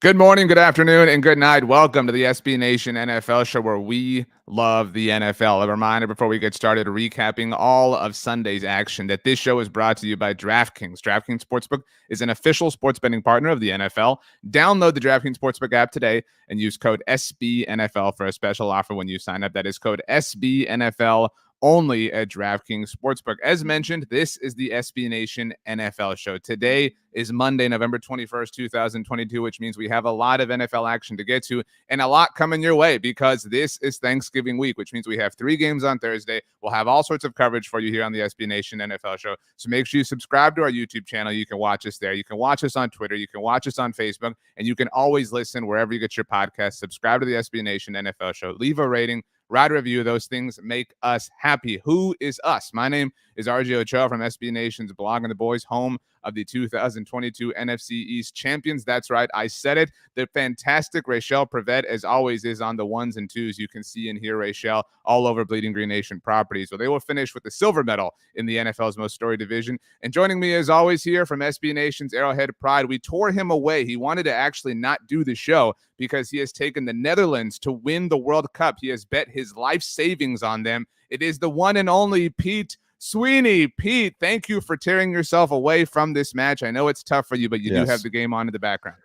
Good morning, good afternoon, and good night. Welcome to the SB Nation NFL show where we love the NFL. A reminder before we get started, recapping all of Sunday's action, that this show is brought to you by DraftKings. DraftKings Sportsbook is an official sports betting partner of the NFL. Download the DraftKings Sportsbook app today and use code SBNFL for a special offer when you sign up. That is code SBNFL only at DraftKings Sportsbook. As mentioned, this is the SB Nation NFL show. Today is Monday, November 21st, 2022, which means we have a lot of NFL action to get to and a lot coming your way because this is Thanksgiving week, which means we have 3 games on Thursday. We'll have all sorts of coverage for you here on the SB Nation NFL show. So make sure you subscribe to our YouTube channel. You can watch us there. You can watch us on Twitter. You can watch us on Facebook, and you can always listen wherever you get your podcast. Subscribe to the SB Nation NFL show. Leave a rating. Write a review. Those things make us happy. Who is us? My name is RJ Ochoa from SB Nation's Blog and the Boys, home of the 2022 NFC East champions. That's right. I said it. The fantastic Rachel Prevet, as always, is on the ones and twos. You can see and hear Rachel all over Bleeding Green Nation properties. So they will finish with the silver medal in the NFL's most storied division. And joining me, as always, here from SB Nation's Arrowhead Pride, we tore him away. He wanted to actually not do the show because he has taken the Netherlands to win the World Cup. He has bet his life savings on them. It is the one and only Pete Sweeney. Pete, thank you for tearing yourself away from this match. I know it's tough for you, but you do have the game on in the background.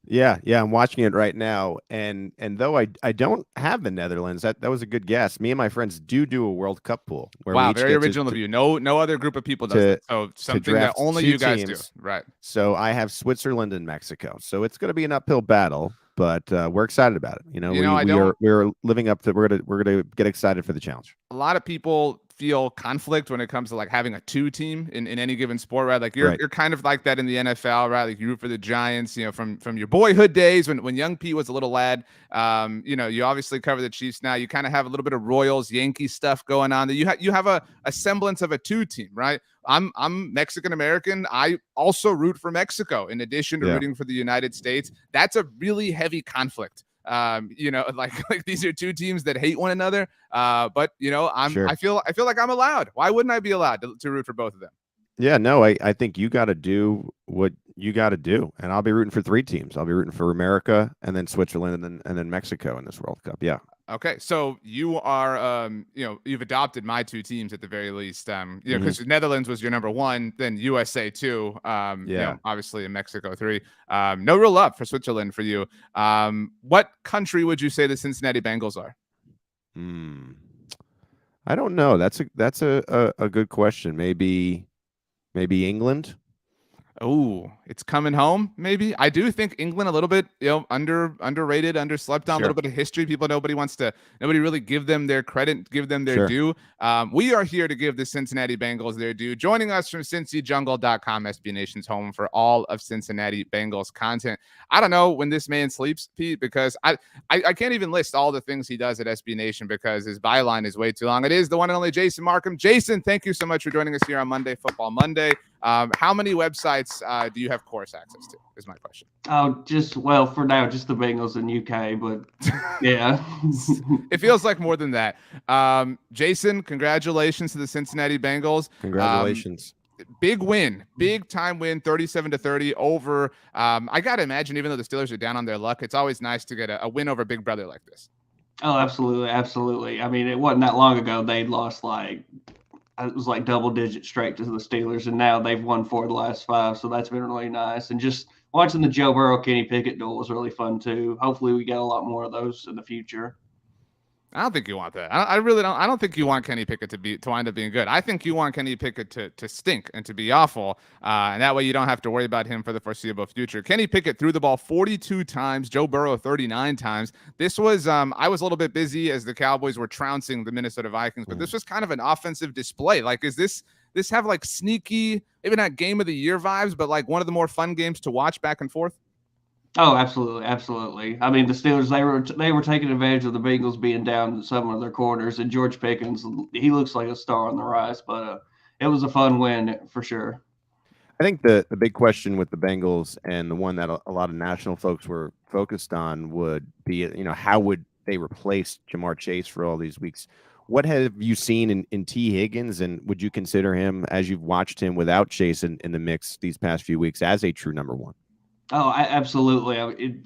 Yeah, I'm watching it right now. And though I don't have the Netherlands, that was a good guess. Me and my friends do a World Cup pool. Wow, very original of you. No other group of people does that. So something that only you guys do. Right. So I have Switzerland and Mexico. So it's going to be an uphill battle, but we're excited about it. We're living up to. We're gonna get excited for the challenge. A lot of people feel conflict when it comes to like having a 2 team in any given sport, right? Like you're kind of like that in the NFL, right? Like you root for the Giants, from your boyhood days when young Pete was a little lad. You obviously cover the Chiefs now. You kind of have a little bit of Royals, Yankees stuff going on. That you have a semblance of a 2 team, right? I'm Mexican American. I also root for Mexico in addition to rooting for the United States. That's a really heavy conflict. Like these are 2 teams that hate one another. But I feel like I'm allowed. Why wouldn't I be allowed to root for both of them? Yeah, no, I think you got to do what you got to do, and I'll be rooting for 3 teams. I'll be rooting for America, and then Switzerland, and then Mexico in this World Cup. Yeah. Okay, so you are, you've adopted my 2 teams at the very least. Because Netherlands was your number 1, then USA 2. Obviously in Mexico 3. No real love for Switzerland for you. What country would you say the Cincinnati Bengals are? I don't know. That's a good question. Maybe England. Oh, it's coming home. Maybe I do think England a little bit, underrated, underslept on. A little bit of history. Nobody really give them their credit, give them their due. We are here to give the Cincinnati Bengals their due. Joining us from CincyJungle.com, SB Nation's home for all of Cincinnati Bengals content. I don't know when this man sleeps, Pete, because I can't even list all the things he does at SB Nation because his byline is way too long. It is the one and only Jason Marcum. Jason, thank you so much for joining us here on Monday Football Monday. How many websites do you have course access to is my question. Oh, for now, just the Bengals in UK, but yeah. It feels like more than that. Jason, congratulations to the Cincinnati Bengals. Congratulations. Big win, big time win, 37-30 over. I got to imagine, even though the Steelers are down on their luck, it's always nice to get a win over Big Brother like this. Oh, absolutely. Absolutely. I mean, it wasn't that long ago. They'd lost it was like double digit straight to the Steelers, and now they've won 4 of the last 5. So that's been really nice. And just watching the Joe Burrow, Kenny Pickett duel was really fun too. Hopefully we get a lot more of those in the future. I don't think you want that. I really don't. I don't think you want Kenny Pickett to wind up being good. I think you want Kenny Pickett to stink and to be awful, and that way you don't have to worry about him for the foreseeable future. Kenny Pickett threw the ball 42 times. Joe Burrow 39 times. This was I was a little bit busy as the Cowboys were trouncing the Minnesota Vikings, but this was kind of an offensive display. Like, is this have like sneaky, maybe not game of the year vibes, but like one of the more fun games to watch back and forth? Oh, absolutely, absolutely. I mean, the Steelers, they were taking advantage of the Bengals being down some of their corners, and George Pickens, he looks like a star on the rise, but it was a fun win for sure. I think the big question with the Bengals, and the one that a lot of national folks were focused on, would be, how would they replace Jamar Chase for all these weeks? What have you seen in T. Higgins, and would you consider him, as you've watched him without Chase in the mix these past few weeks, as a true number 1? Oh, absolutely.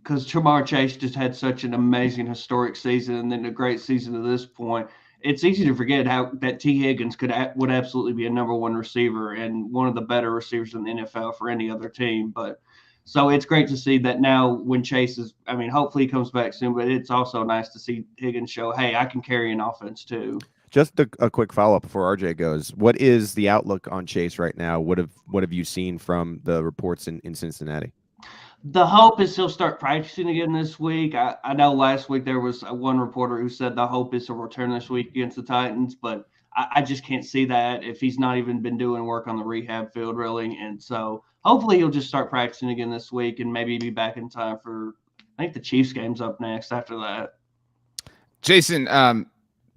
because Jamar Chase just had such an amazing historic season and then a great season to this point. It's easy to forget how that T. Higgins would absolutely be a number one receiver and one of the better receivers in the NFL for any other team. But so it's great to see that now when Chase is, I mean, hopefully he comes back soon, but it's also nice to see Higgins show, hey, I can carry an offense too. Just a quick follow-up before RJ goes. What is the outlook on Chase right now? What have you seen from the reports in Cincinnati? The hope is he'll start practicing again this week. I know last week there was one reporter who said the hope is to return this week against the Titans, but I just can't see that if he's not even been doing work on the rehab field, really. And so hopefully he'll just start practicing again this week and maybe be back in time for, I think the Chiefs game's up next after that. Jason,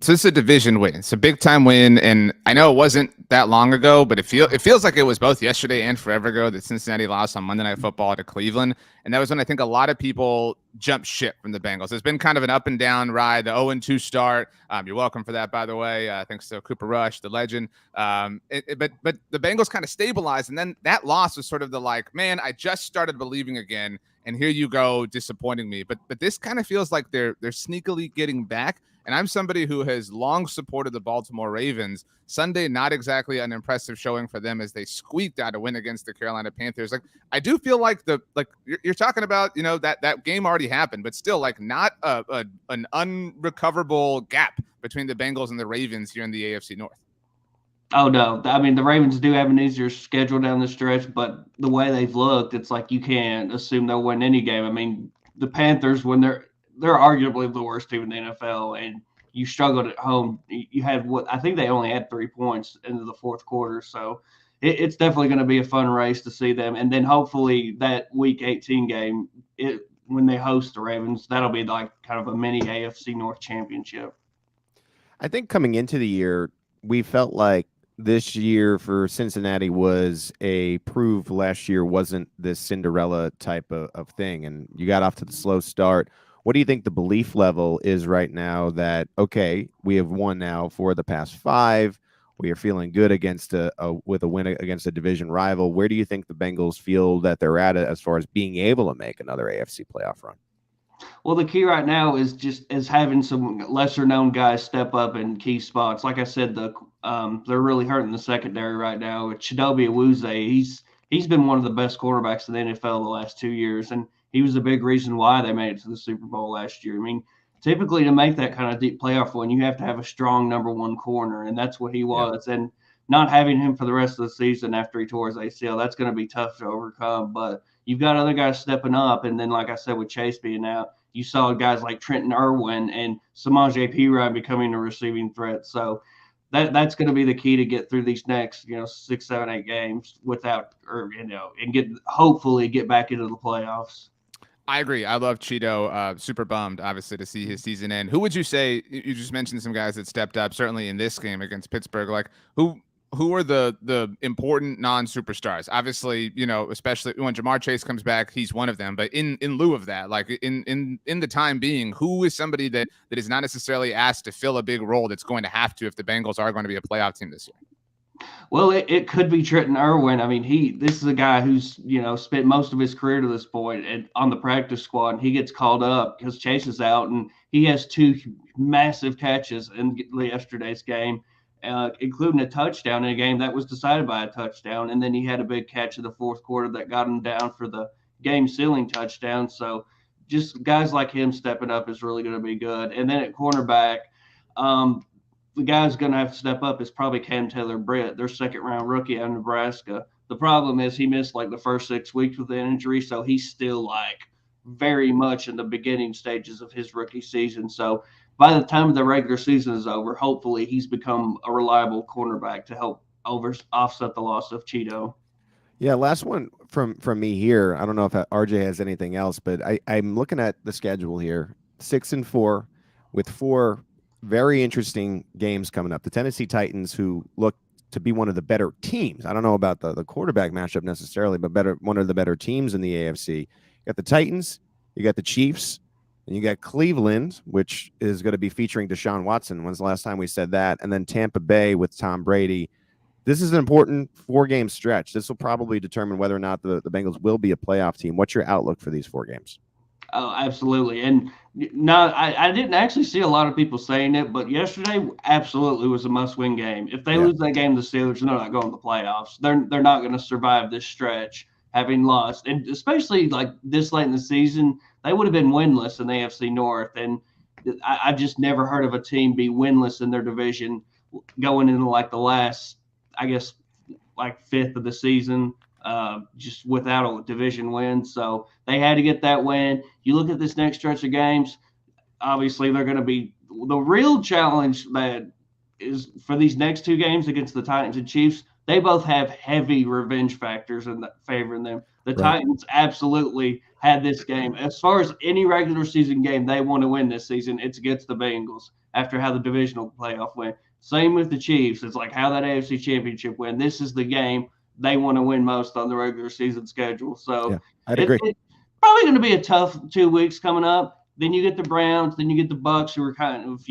so this is a division win. It's a big time win, and I know it wasn't that long ago, but it feels like it was both yesterday and forever ago that Cincinnati lost on Monday Night Football to Cleveland, and that was when I think a lot of people jumped ship from the Bengals. It's been kind of an up and down ride. The 0-2 start. You're welcome for that, by the way. Thanks to Cooper Rush, the legend. But the Bengals kind of stabilized, and then that loss was sort of the like, man, I just started believing again, and here you go, disappointing me. But this kind of feels like they're sneakily getting back. And I'm somebody who has long supported the Baltimore Ravens. Sunday, not exactly an impressive showing for them as they squeaked out a win against the Carolina Panthers. Like, I do feel like you're talking about, you know, that game already happened, but still like not an unrecoverable gap between the Bengals and the Ravens here in the AFC North. Oh, no. I mean, the Ravens do have an easier schedule down the stretch, but the way they've looked, it's like you can't assume they'll win any game. I mean, the Panthers, when they're arguably the worst team in the NFL, and you struggled at home. You had I think they only had 3 points into the fourth quarter. So it's definitely going to be a fun race to see them. And then hopefully that week 18 game, when they host the Ravens, that'll be like kind of a mini AFC North championship. I think coming into the year, we felt like this year for Cincinnati was a prove last year wasn't this Cinderella type of thing. And you got off to the slow start. What do you think the belief level is right now that, okay, we have won now for the past 5. We are feeling good against with a win against a division rival. Where do you think the Bengals feel that they're at as far as being able to make another AFC playoff run? Well, the key right now is having some lesser known guys step up in key spots. Like I said, they're really hurting the secondary right now. Chidobe Awuzie, he's been one of the best quarterbacks in the NFL the last 2 years, and he was a big reason why they made it to the Super Bowl last year. I mean, typically to make that kind of deep playoff run, you have to have a strong number one corner, and that's what he was. Yeah. And not having him for the rest of the season after he tore his ACL, that's going to be tough to overcome. But you've got other guys stepping up, and then like I said, with Chase being out, you saw guys like Trenton Irwin and Samaje Perine becoming a receiving threat. So that's going to be the key to get through these next, 6, 7, 8 games and hopefully get back into the playoffs. I agree. I love Cheeto. Super bummed, obviously, to see his season end. Who would you say? You just mentioned some guys that stepped up, certainly in this game against Pittsburgh. Like who are the important non-superstars? Obviously, especially when Jamar Chase comes back, he's one of them. But in lieu of that, like in the time being, who is somebody that is not necessarily asked to fill a big role that's going to have to if the Bengals are going to be a playoff team this year? Well, it could be Trenton Irwin. I mean, this is a guy who's, spent most of his career to this point on the practice squad, and he gets called up because Chase is out, and he has 2 massive catches in yesterday's game, including a touchdown in a game that was decided by a touchdown. And then he had a big catch in the fourth quarter that got him down for the game-sealing touchdown. So just guys like him stepping up is really going to be good. And then at cornerback, the guy who's going to have to step up is probably Cam Taylor-Britt, their second-round rookie out of Nebraska. The problem is he missed like the first 6 weeks with an injury, so he's still like very much in the beginning stages of his rookie season. So by the time the regular season is over, hopefully he's become a reliable cornerback to help offset the loss of Cheeto. Yeah, last one from me here. I don't know if RJ has anything else, but I'm looking at the schedule here. 6-4 with 4 very interesting games coming up. The Tennessee Titans, who look to be one of the better teams. I don't know about the quarterback matchup necessarily, but one of the better teams in the AFC. You got the Titans, you got the Chiefs, and you got Cleveland, which is going to be featuring Deshaun Watson. When's the last time we said that? And then Tampa Bay with Tom Brady. This is an important 4-game stretch. This will probably determine whether or not the Bengals will be a playoff team. What's your outlook for these 4 games? Oh, absolutely. And no, I didn't actually see a lot of people saying it, but yesterday absolutely was a must-win game. If they lose that game to the Steelers, they're not going to the playoffs. They're not going to survive this stretch having lost, and especially like this late in the season, they would have been winless in the AFC North. And I've just never heard of a team be winless in their division going into like the last, I guess, like fifth of the season, just without a division win. So they had to get that win. You look at this next stretch of games, obviously they're going to be the real challenge that is for these next two games against the Titans and Chiefs. They both have heavy revenge factors in favoring them. The Titans absolutely had this game. As far as any regular season game they want to win this season, it's against the Bengals after how the divisional playoff went. Same with the Chiefs. It's like how that AFC Championship win. This is the game they want to win most on the regular season schedule. So I'd agree. It's probably going to be a tough 2 weeks coming up. Then you get the Browns. Then you get the Bucks, who are kind of,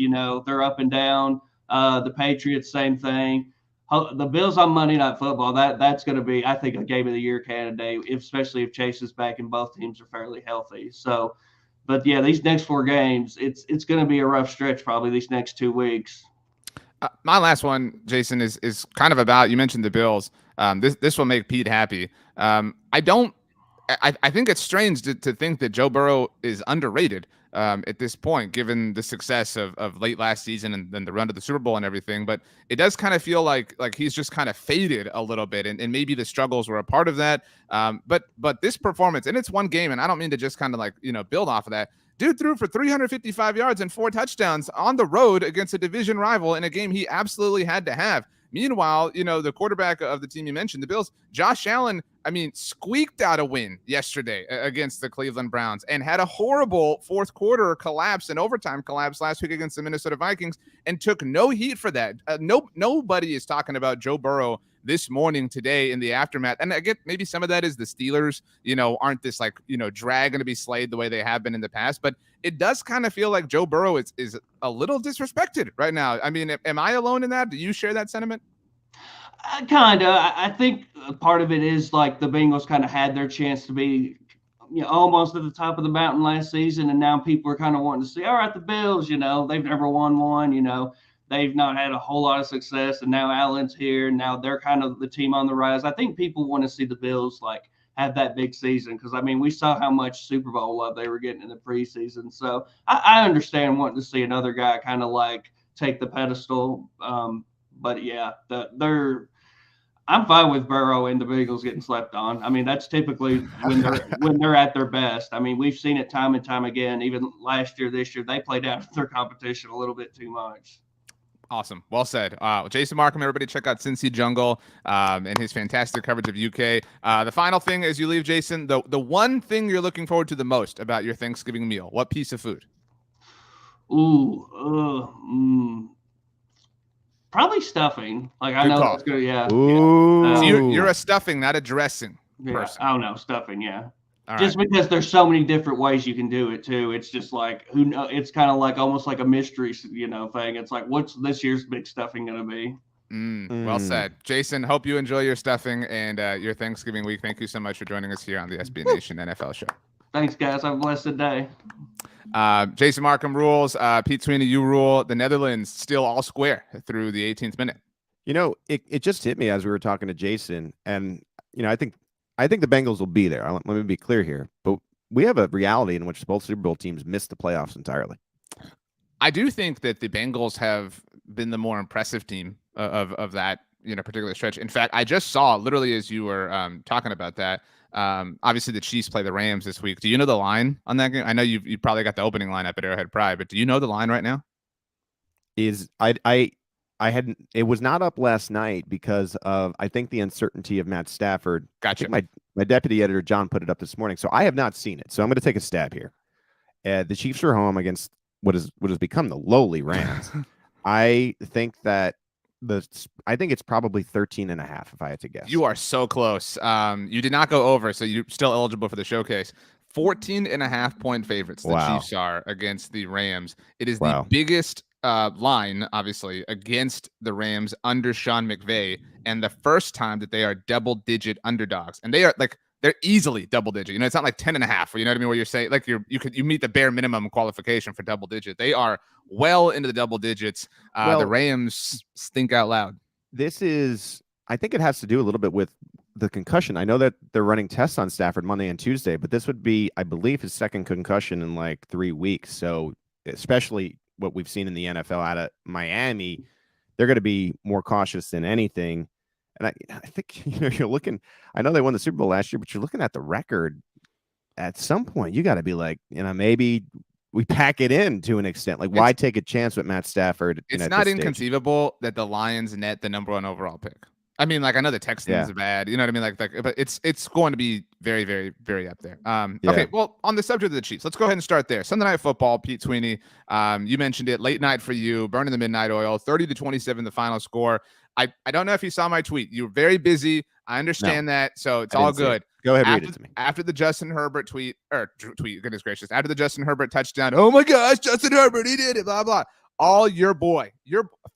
they're up and down. The Patriots, same thing. The Bills on Monday Night Football. That's going to be, I think, a game of the year candidate, especially if Chase is back and both teams are fairly healthy. So, but yeah, these next four games, it's going to be a rough stretch probably these next 2 weeks. My last one, Jason, is kind of about, you mentioned the Bills. This will make Pete happy. I think it's strange to think that Joe Burrow is underrated at this point, given the success of late last season and then the run to the Super Bowl and everything. But it does kind of feel like he's just kind of faded a little bit, and maybe the struggles were a part of that. But this performance, and it's one game, and I don't mean to just kind of build off of that. Dude threw for 355 yards and 4 touchdowns on the road against a division rival in a game he absolutely had to have. Meanwhile, the quarterback of the team you mentioned, the Bills, Josh Allen, squeaked out a win yesterday against the Cleveland Browns and had a horrible fourth quarter collapse and overtime collapse last week against the Minnesota Vikings and took no heat for that. Nobody is talking about Joe Burrow this morning, today, in the aftermath. And I get maybe some of that is the Steelers, aren't this drag going to be slayed the way they have been in the past. But it does kind of feel like Joe Burrow is a little disrespected right now. Am I alone in that? Do you share that sentiment? Kind of. I think part of it is like the Bengals kind of had their chance to be almost at the top of the mountain last season. And now people are kind of wanting to see, all right, the Bills, they've never won one, they've not had a whole lot of success, and now Allen's here. Now they're kind of the team on the rise. I think people want to see the Bills have that big season because we saw how much Super Bowl love they were getting in the preseason. So I understand wanting to see another guy kind of take the pedestal. But yeah, I'm fine with Burrow and the Bengals getting slept on. That's typically when they're at their best. We've seen it time and time again. Even last year, this year, they played out their competition a little bit too much. Awesome. Well said. Jason Marcum, everybody check out Cincy Jungle and his fantastic coverage of UK. The final thing as you leave, Jason, the one thing you're looking forward to the most about your Thanksgiving meal, what piece of food? Probably stuffing. I know that's good. Yeah. So you're a stuffing, not a dressing person. Oh no, stuffing. Yeah. Just because there's so many different ways you can do it too. It's just who knows? It's kind of almost like a mystery, thing. It's what's this year's big stuffing going to be? Well said. Jason, hope you enjoy your stuffing and your Thanksgiving week. Thank you so much for joining us here on the SB Nation NFL show. Thanks, guys. Have a blessed day. Jason Marcum rules. Pete Sweeney, you rule. The Netherlands still all square through the 18th minute. It just hit me as we were talking to Jason, and I think the Bengals will be there. Let me be clear here, but we have a reality in which both Super Bowl teams missed the playoffs entirely. I do think that the Bengals have been the more impressive team of that particular stretch. In fact, I just saw literally as you were talking about that. Obviously, the Chiefs play the Rams this week. Do you know the line on that game? I know you probably got the opening line up at Arrowhead Pride, but do you know the line right now? I hadn't. It was not up last night because of I think the uncertainty of Matt Stafford. Gotcha. My deputy editor John put it up this morning, so I have not seen it. So I'm going to take a stab here. The Chiefs are home against what has become the lowly Rams. I think it's probably 13.5 if I had to guess. You are so close. You did not go over, so you're still eligible for the showcase. 14.5 point favorites. The Chiefs are against the Rams. It is the biggest line, obviously, against the Rams under Sean McVay, and the first time that they are double-digit underdogs. And they they're easily double digit. You know, it's not like 10.5, you know what I mean? Where you're saying like you meet the bare minimum qualification for double digit. They are well into the double digits. The Rams stink out loud. I think it has to do a little bit with the concussion. I know that they're running tests on Stafford Monday and Tuesday, but this would be, I believe, his second concussion in like 3 weeks. So especially what we've seen in the NFL out of Miami, they're going to be more cautious than anything. And I think, you're looking, I know they won the Super Bowl last year, but you're looking at the record. At some point, you got to be like, maybe we pack it in to an extent. Like, why take a chance with Matt Stafford? It's not inconceivable that the Lions net the number 1 overall pick. I mean, like, I know the Texans are bad. You know what I mean? Like, but it's going to be very, very, very up there. Okay, well, on the subject of the Chiefs, let's go ahead and start there. Sunday Night Football, Pete Sweeney. You mentioned it, late night for you, burning the midnight oil, 30-27, the final score. I don't know if you saw my tweet. You were very busy. I understand that, so it's all good. Go ahead, read it to me. After the Justin Herbert tweet, goodness gracious, after the Justin Herbert touchdown, oh my gosh, Justin Herbert, he did it, blah, blah. All your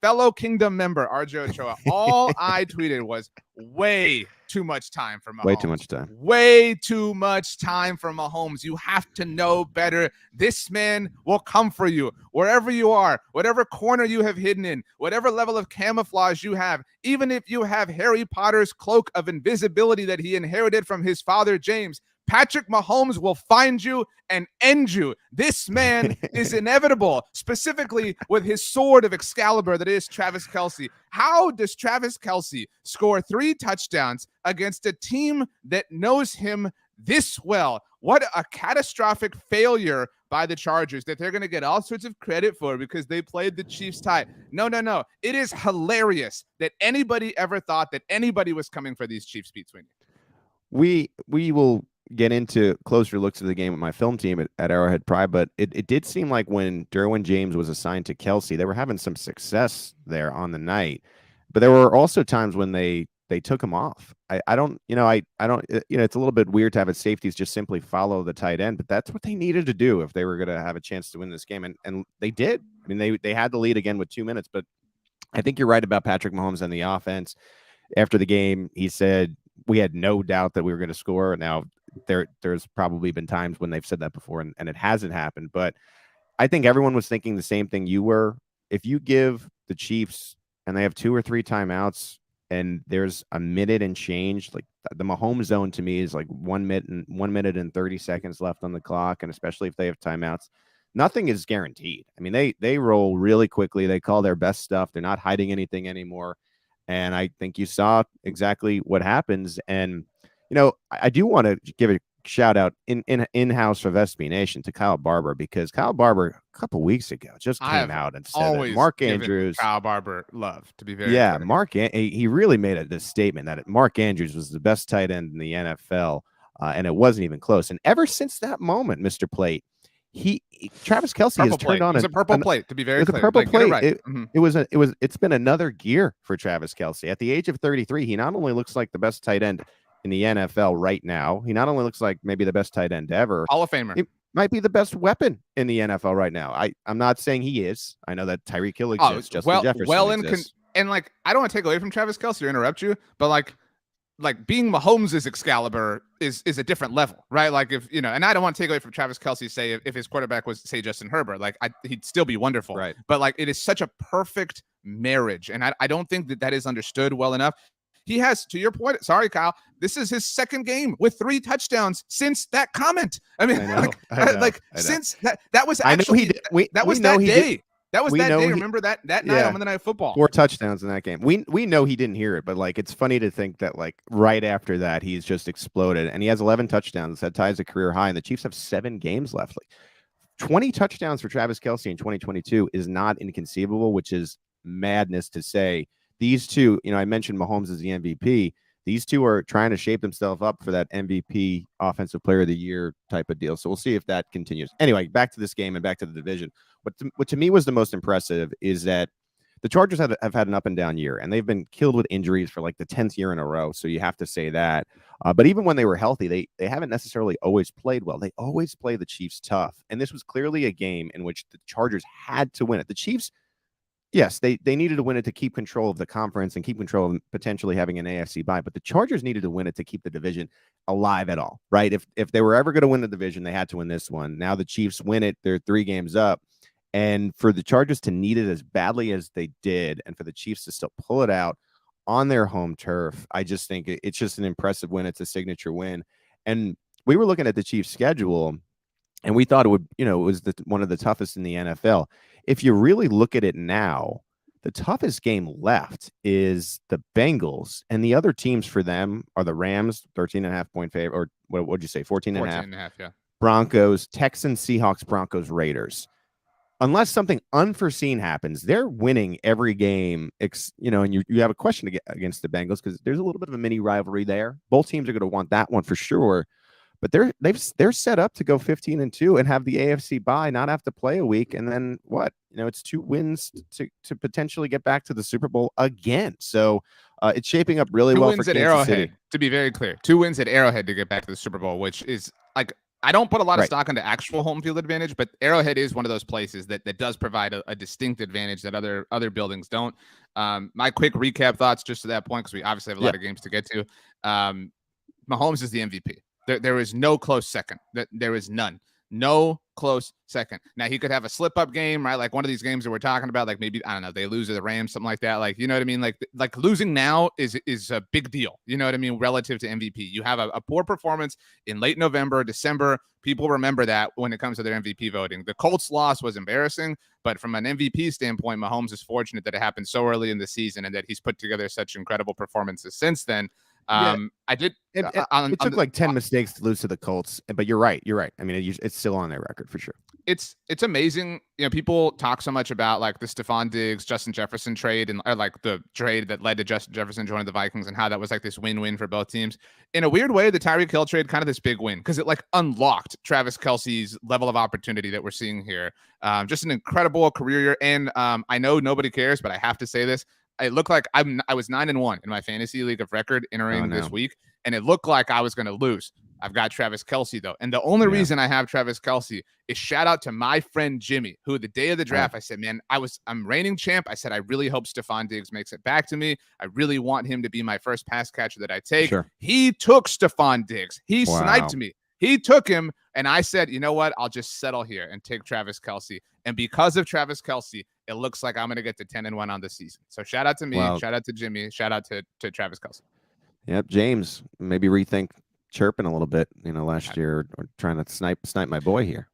fellow Kingdom member, RJ Ochoa, all I tweeted was way too much time for Mahomes. Way too much time. Way too much time for Mahomes. You have to know better. This man will come for you wherever you are, whatever corner you have hidden in, whatever level of camouflage you have, even if you have Harry Potter's cloak of invisibility that he inherited from his father, James. Patrick Mahomes will find you and end you. This man is inevitable, specifically with his sword of Excalibur that is Travis Kelce. How does Travis Kelce score 3 touchdowns against a team that knows him this well? What a catastrophic failure by the Chargers that they're going to get all sorts of credit for because they played the Chiefs tight. No. It is hilarious that anybody ever thought that anybody was coming for these Chiefs, Pete Sweeney. We will get into closer looks of the game with my film team at Arrowhead Pride, but it did seem like when Derwin James was assigned to Kelce, they were having some success there on the night, but there were also times when they took him off. I don't, it's a little bit weird to have its safeties just simply follow the tight end, but that's what they needed to do if they were going to have a chance to win this game. And they did. I mean, they had the lead again with 2 minutes, but I think you're right about Patrick Mahomes and the offense. After the game, he said, we had no doubt that we were going to score. Now, there's probably been times when they've said that before and it hasn't happened, but I think everyone was thinking the same thing you were. If you give the Chiefs and they have 2 or 3 timeouts and there's a minute and change, like the Mahomes zone to me is like 1 minute and 30 seconds left on the clock, and especially if they have timeouts, nothing is guaranteed. I mean, they roll really quickly. They call their best stuff. They're not hiding anything anymore. And I think you saw exactly what happens. And I do want to give a shout out in-house of SB Nation to Kyle Barber, because Kyle Barber a couple weeks ago just came out and said that Mark Andrews, Kyle Barber love, to be very clear. He really made this statement that Mark Andrews was the best tight end in the NFL, and it wasn't even close. And ever since that moment, Mr. Plate, Travis Kelce has turned on a purple plate, to be very clear. A purple plate. Right. It's been another gear for Travis Kelce. At the age of 33, he not only looks like the best tight end in the NFL right now, he not only looks like maybe the best tight end ever, Hall of Famer. He might be the best weapon in the NFL right now. I'm not saying he is. I know that Tyreek Hill exists, Justin Jefferson exists. And like, I don't want to take away from Travis Kelce or interrupt you, but like being Mahomes' Excalibur is a different level, right? Like and I don't want to take away from Travis Kelce, say if his quarterback was, say, Justin Herbert, like he'd still be wonderful, right? But like, it is such a perfect marriage. And I don't think that is understood well enough. He has, to your point, sorry, Kyle, this is his second game with 3 touchdowns since that comment. I mean, I know. Since that was actually, that was that day. That was that day. Remember that night on Monday Night Football. 4 touchdowns in that game. We know he didn't hear it, but like, it's funny to think that like right after that, he's just exploded, and he has 11 touchdowns. That ties a career high, and the Chiefs have 7 games left. Like 20 touchdowns for Travis Kelce in 2022 is not inconceivable, which is madness to say. These two, I mentioned Mahomes as the MVP. These two are trying to shape themselves up for that MVP Offensive Player of the Year type of deal. So we'll see if that continues. Anyway, back to this game and back to the division. What to me was the most impressive is that the Chargers have had an up and down year, and they've been killed with injuries for like the 10th year in a row. So you have to say that. But even when they were healthy, they haven't necessarily always played well. They always play the Chiefs tough. And this was clearly a game in which the Chargers had to win it. The Chiefs yes, they needed to win it to keep control of the conference and keep control of potentially having an AFC bye. But the Chargers needed to win it to keep the division alive at all, right? If they were ever going to win the division, they had to win this one. Now the Chiefs win it; they're 3 games up, and for the Chargers to need it as badly as they did, and for the Chiefs to still pull it out on their home turf, I just think it's just an impressive win. It's a signature win, and we were looking at the Chiefs' schedule. And we thought it would, it was one of the toughest in the NFL. If you really look at it now, the toughest game left is the Bengals, and the other teams for them are the Rams, 13.5-point favorite, or what would you say, 14.5? Yeah. Broncos, Texans, Seahawks, Broncos, Raiders. Unless something unforeseen happens, they're winning every game, and you have a question to get against the Bengals because there's a little bit of a mini rivalry there. Both teams are going to want that one for sure. But they're set up to go 15-2 and have the AFC bye, not have to play a week, and then what? It's 2 wins to potentially get back to the Super Bowl again. So it's shaping up really well for Kansas City. To be very clear, 2 wins at Arrowhead to get back to the Super Bowl, which is like I don't put a lot of stock into actual home field advantage, but Arrowhead is one of those places that does provide a distinct advantage that other buildings don't. My quick recap thoughts just to that point, because we obviously have a lot of games to get to. Mahomes is the MVP. There is no close second. There is none. No close second. Now, he could have a slip-up game, right? Like one of these games that we're talking about, like maybe, I don't know, they lose to the Rams, something like that. Like, you know what I mean? Like losing now is a big deal, you know what I mean, relative to MVP. You have a poor performance in late November, December. People remember that when it comes to their MVP voting. The Colts loss was embarrassing, but from an MVP standpoint, Mahomes is fortunate that it happened so early in the season and that he's put together such incredible performances since then. I did. It took like 10 mistakes to lose to the Colts, but you're right. I mean, it's still on their record for sure. It's amazing. People talk so much about like the Stephon Diggs, Justin Jefferson trade, or like the trade that led to Justin Jefferson joining the Vikings, and how that was like this win-win for both teams. In a weird way, the Tyreek Hill trade kind of this big win because it like unlocked Travis Kelce's level of opportunity that we're seeing here. Just an incredible career year, and I know nobody cares, but I have to say this. It looked like I was 9-1 in my fantasy league of record entering this week, and it looked like I was going to lose. I've got Travis Kelce though, and the only reason I have Travis Kelce is shout out to my friend Jimmy, who the day of the draft I said, man, I'm reigning champ. I said I really hope Stephon Diggs makes it back to me. I really want him to be my first pass catcher that I take. Sure. He took Stephon Diggs. He sniped me. He took him, and I said, you know what? I'll just settle here and take Travis Kelce. And because of Travis Kelce, it looks like I'm going to get to 10-1 on the season. So shout out to me, shout out to Jimmy, shout out to Travis Kelce. Yep, James, maybe rethink chirping a little bit, last year, or trying to snipe my boy here.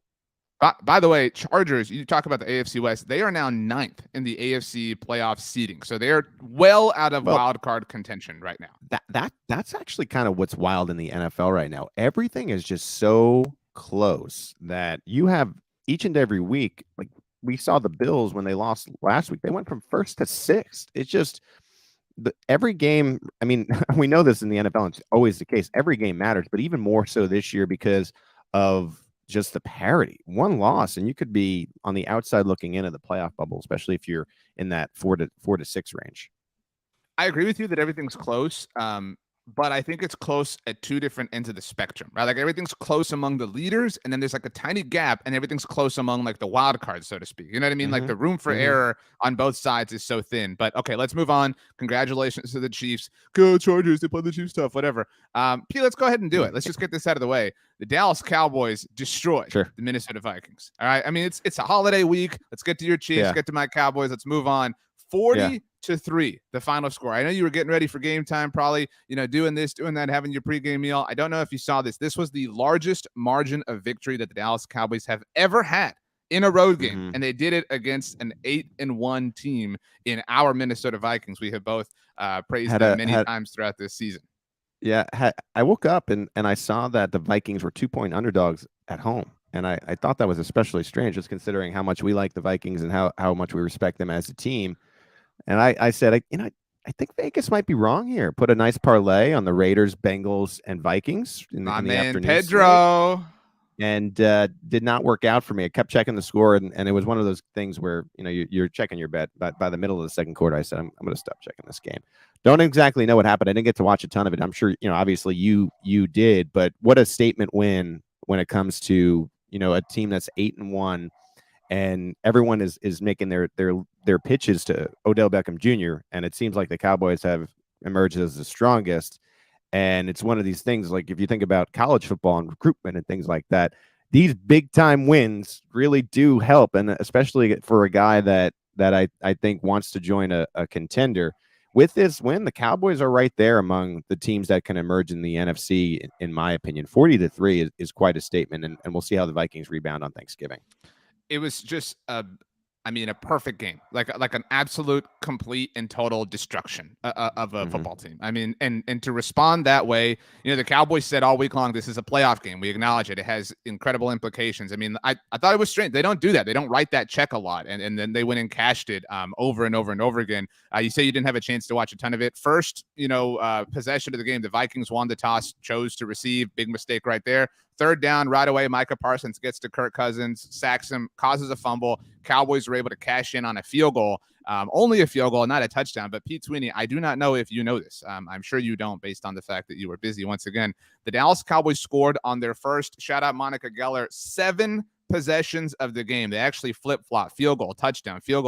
By the way, Chargers, you talk about the AFC West. They are now 9th in the AFC playoff seeding. So they're well out of wild card contention right now. That's actually kind of what's wild in the NFL right now. Everything is just so close that you have each and every week. Like we saw the Bills when they lost last week. They went from 1st to 6th. It's just every game. I mean, we know this in the NFL. It's always the case. Every game matters, but even more so this year because of just the parity. One loss, and you could be on the outside looking in at the playoff bubble, especially if you're in that 4 to 6 range. I agree with you that everything's close. But I think it's close at 2 different ends of the spectrum, right? Like everything's close among the leaders, and then there's like a tiny gap, and everything's close among like the wild cards, so to speak. You know what I mean? Like the room for error on both sides is so thin. But okay, let's move on. Congratulations to the Chiefs. Go Chargers, they play the Chiefs tough, whatever. P, let's go ahead and do it. Let's just get this out of the way. The Dallas Cowboys destroyed the Minnesota Vikings. All right. I mean, it's a holiday week. Let's get to your Chiefs, get to my Cowboys. Let's move on. 40-3, the final score. I know you were getting ready for game time, probably, doing this, doing that, having your pregame meal. I don't know if you saw this. This was the largest margin of victory that the Dallas Cowboys have ever had in a road game, and they did it against an 8-1 team in our Minnesota Vikings. We have both praised them many times throughout this season. Yeah, I woke up and I saw that the Vikings were 2-point underdogs at home. And I thought that was especially strange, just considering how much we like the Vikings and how much we respect them as a team. And I said, I think Vegas might be wrong here. Put a nice parlay on the Raiders, Bengals, and Vikings in the afternoon. Pedro. And did not work out for me. I kept checking the score, and it was one of those things where you're checking your bet. But by the middle of the second quarter, I said, I'm going to stop checking this game. Don't exactly know what happened. I didn't get to watch a ton of it. I'm sure obviously you did. But what a statement win when it comes to a team that's 8-1. And everyone is making their their pitches to Odell Beckham Jr., and it seems like the Cowboys have emerged as the strongest. And it's one of these things, like if you think about college football and recruitment and things like that, these big time wins really do help. And especially for a guy that I think wants to join a contender. With this win, the Cowboys are right there among the teams that can emerge in the NFC, in my opinion. 40-3 is quite a statement, and we'll see how the Vikings rebound on Thanksgiving. It was just a perfect game, like an absolute, complete, and total destruction of a football team. I mean, and to respond that way, the Cowboys said all week long, this is a playoff game. We acknowledge it. It has incredible implications. I mean, I thought it was strange. They don't do that. They don't write that check a lot, and then they went and cashed it over and over and over again. You say you didn't have a chance to watch a ton of it. First, possession of the game, the Vikings won the toss, chose to receive. Big mistake right there. Third down, right away, Micah Parsons gets to Kirk Cousins, sacks him, causes a fumble. Cowboys were able to cash in on a field goal, only a field goal, not a touchdown. But Pete Sweeney, I do not know if you know this. I'm sure you don't, based on the fact that you were busy. Once again, the Dallas Cowboys scored on their first, shout out Monica Geller, 7 possessions of the game. They actually flip-flop, field goal, touchdown, field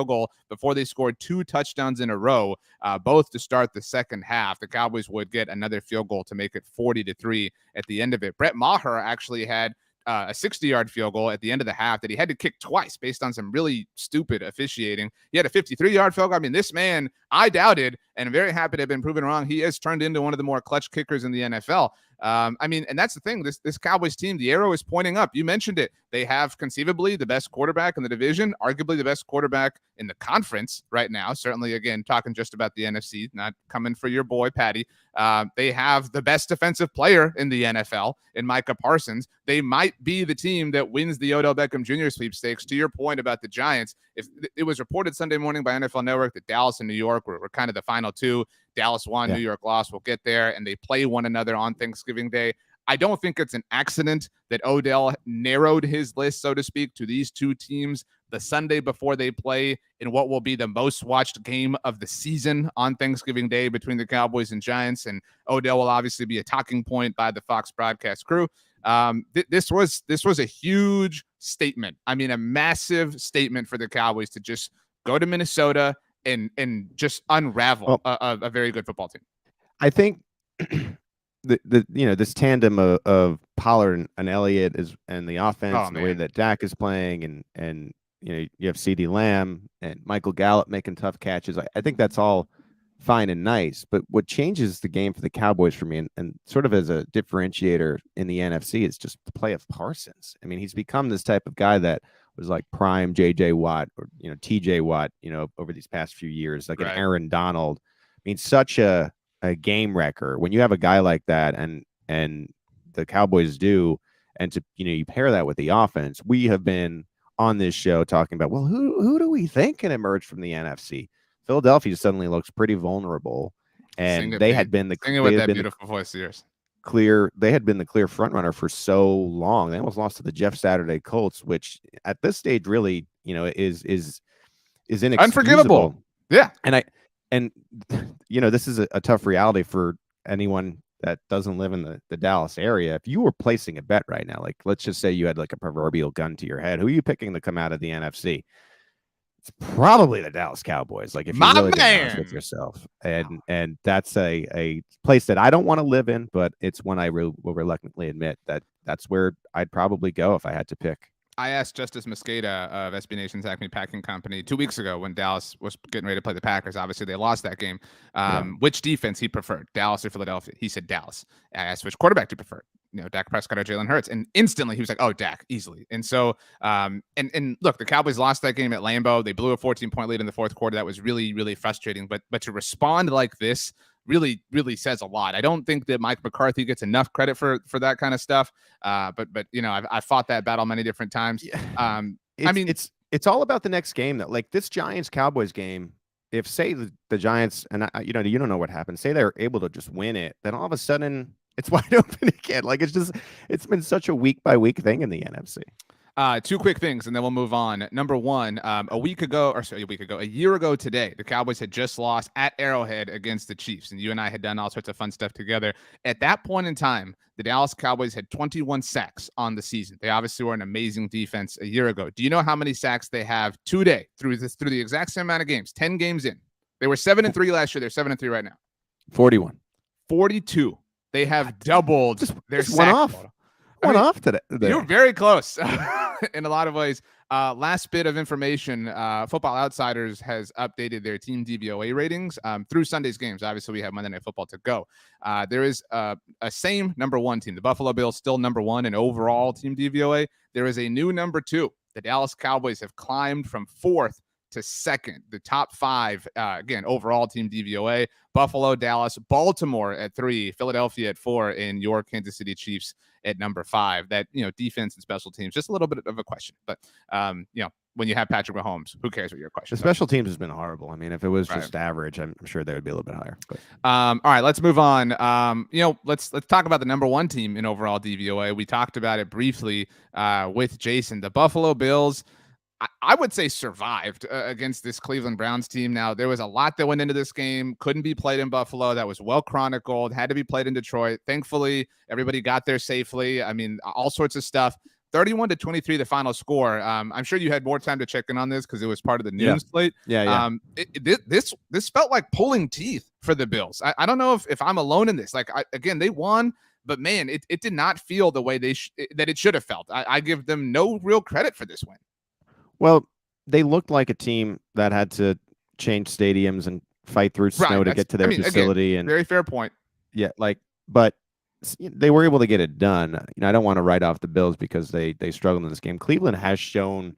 goal, before they scored 2 touchdowns in a row, both to start the second half. The Cowboys would get another field goal to make it 40-3 at the end of it. Brett Maher actually had a 60-yard field goal at the end of the half that he had to kick twice based on some really stupid officiating. He had a 53-yard field goal. I mean, this man, I doubted, and I'm very happy to have been proven wrong. He has turned into one of the more clutch kickers in the NFL. And that's the thing. This Cowboys team, the arrow is pointing up. You mentioned it. They have conceivably the best quarterback in the division, arguably the best quarterback in the conference right now. Certainly, again, talking just about the NFC, not coming for your boy, Patty. They have the best defensive player in the NFL in Micah Parsons. They might be the team that wins the Odell Beckham Jr. sweepstakes. To your point about the Giants, if it was reported Sunday morning by NFL Network that Dallas and New York were kind of the final two. Dallas won, New York lost. We'll get there, and they play one another on Thanksgiving Day. I don't think it's an accident that Odell narrowed his list, so to speak, to these two teams the Sunday before they play in what will be the most watched game of the season on Thanksgiving Day between the Cowboys and Giants. And Odell will obviously be a talking point by the Fox broadcast crew. This was a huge statement. I mean, a massive statement for the Cowboys to just go to Minnesota and just unravel a very good football team. I think this tandem of Pollard and Elliott and the offense and the way that Dak is playing and you have CeeDee Lamb and Michael Gallup making tough catches. I think that's all fine and nice, but what changes the game for the Cowboys for me and sort of as a differentiator in the NFC is just the play of Parsons. I mean, he's become this type of guy that was like prime JJ Watt or TJ Watt, over these past few years, like an Aaron Donald. I mean, such a game wrecker. When you have a guy like that and the Cowboys do, and to you pair that with the offense, we have been on this show talking about, well, who do we think can emerge from the NFC? Philadelphia suddenly looks pretty vulnerable, and they had been the beautiful voice of yours. They had been the clear front runner for so long. They almost lost to the Jeff Saturday Colts, which at this stage really, is inexcusable. Unforgivable. Yeah. And this is a tough reality for anyone that doesn't live in the Dallas area. If you were placing a bet right now, like let's just say you had like a proverbial gun to your head, who are you picking to come out of the NFC? It's probably the Dallas Cowboys. Like if you're really being honest with yourself, and that's a place that I don't want to live in, but it's one I will reluctantly admit that that's where I'd probably go if I had to pick. I asked Justice Mosqueda of SB Nation's Acme Packing Company 2 weeks ago when Dallas was getting ready to play the Packers. Obviously, they lost that game. Which defense he preferred, Dallas or Philadelphia? He said Dallas. I asked which quarterback he preferred. Dak Prescott or Jalen Hurts, and instantly he was like, "Oh, Dak, easily." And so, and look, the Cowboys lost that game at Lambeau. They blew a 14-point lead in the fourth quarter. That was really, really frustrating. But to respond like this really, really says a lot. I don't think that Mike McCarthy gets enough credit for that kind of stuff. But I've fought that battle many different times. It's all about the next game though. Like this Giants Cowboys game. If say the Giants and you don't know what happened. Say they're able to just win it, then all of a sudden it's wide open again. Like it's been such a week by week thing in the NFC. Two quick things, and then we'll move on. Number one, a year ago today, the Cowboys had just lost at Arrowhead against the Chiefs, and you and I had done all sorts of fun stuff together. At that point in time, the Dallas Cowboys had 21 sacks on the season. They obviously were an amazing defense a year ago. Do you know how many sacks they have today through the exact same amount of games? 10 games in. They were 7-3 last year. They're 7-3 right now. 41. 42. They have doubled their sack. One off today. You're very close in a lot of ways. Last bit of information, Football Outsiders has updated their team DVOA ratings through Sunday's games. Obviously, we have Monday Night Football to go. There is a same number one team. The Buffalo Bills still number one in overall team DVOA. There is a new number two. The Dallas Cowboys have climbed from fourth to second. The top five, again, overall team DVOA, Buffalo, Dallas, Baltimore at 3, Philadelphia at 4, and your Kansas City Chiefs at number 5. That, defense and special teams, just a little bit of a question. But, when you have Patrick Mahomes, who cares what your question? The special teams has been horrible. I mean, if it was just average, I'm sure they would be a little bit higher. But. All right, let's move on. Let's talk about the number one team in overall DVOA. We talked about it briefly with Jason. The Buffalo Bills, I would say, survived against this Cleveland Browns team. Now, there was a lot that went into this game, couldn't be played in Buffalo. That was well chronicled, had to be played in Detroit. Thankfully, everybody got there safely. I mean, all sorts of stuff. 31-23, the final score. I'm sure you had more time to check in on this because it was part of the noon slate. Yeah. This felt like pulling teeth for the Bills. I don't know if I'm alone in this. Again, they won, but man, it did not feel the way that it should have felt. I give them no real credit for this win. Well, they looked like a team that had to change stadiums and fight through snow to get to their facility. Again, very fair point. Yeah, but they were able to get it done. I don't want to write off the Bills because they struggled in this game. Cleveland has shown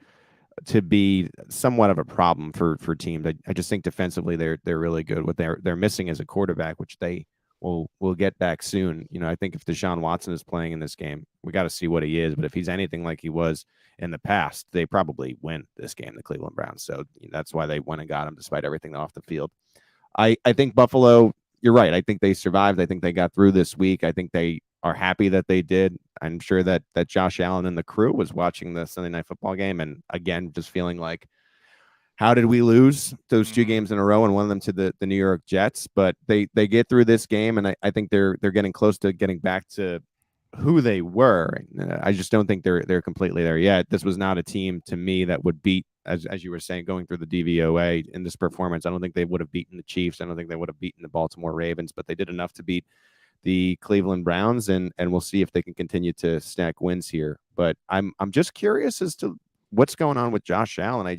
to be somewhat of a problem for teams. I just think defensively they're really good. What they're missing is a quarterback, which they will get back soon. I think if Deshaun Watson is playing in this game, we got to see what he is. But if he's anything like he was in the past, they probably win this game, the Cleveland Browns. So that's why they went and got him despite everything off the field. I think Buffalo, you're right. I think they survived. I think they got through this week. I think they are happy that they did. I'm sure that Josh Allen and the crew was watching the Sunday Night Football game and again just feeling like, how did we lose those two games in a row and one of them to the New York Jets? But they get through this game, and I think they're getting close to getting back to who they were. I just don't think they're completely there yet. This was not a team to me that would beat, as you were saying, going through the DVOA in this performance. I don't think they would have beaten the Chiefs. I don't think they would have beaten the Baltimore Ravens, but they did enough to beat the Cleveland Browns, and we'll see if they can continue to stack wins here. But I'm just curious as to what's going on with Josh Allen.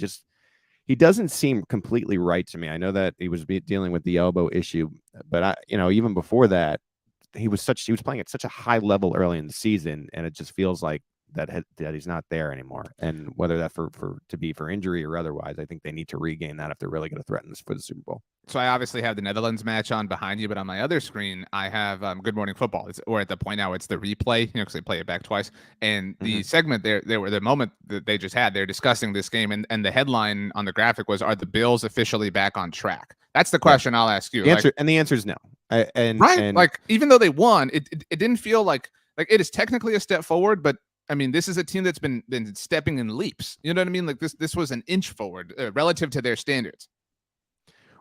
He doesn't seem completely right to me. I know that he was dealing with the elbow issue, but even before that, he was playing at such a high level early in the season, and it just feels like that he's not there anymore. And whether that for injury or otherwise, I think they need to regain that if they're really going to threaten this for the Super Bowl. So I obviously have the Netherlands match on behind you, but on my other screen, I have Good Morning Football. Or at the point now, it's the replay, because they play it back twice. And the segment the moment that they just had, they're discussing this game, and the headline on the graphic was, "Are the Bills officially back on track?" That's the question I'll ask you. The answer is no. Even though they won, it didn't feel like it is technically a step forward, but I mean, this is a team that's been stepping in leaps. You know what I mean? Like this was an inch forward relative to their standards.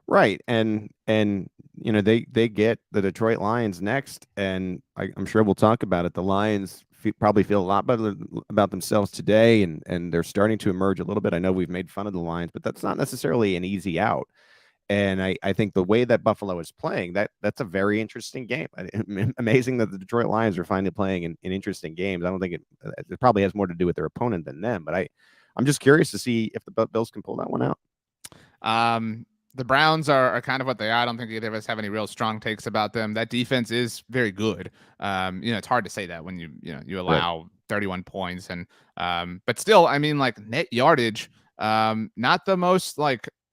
Right. And they get the Detroit Lions next, and I'm sure we'll talk about it. The Lions probably feel a lot better about themselves today, and they're starting to emerge a little bit. I know we've made fun of the Lions, but that's not necessarily an easy out. And I think the way that Buffalo is playing, that's a very interesting game. Amazing that the Detroit Lions are finally playing in interesting games. I don't think it probably has more to do with their opponent than them. But I'm just curious to see if the Bills can pull that one out. The Browns are kind of what they are. I don't think either of us have any real strong takes about them. That defense is very good. It's hard to say that when you allow 31 points but still, I mean, net yardage, not the most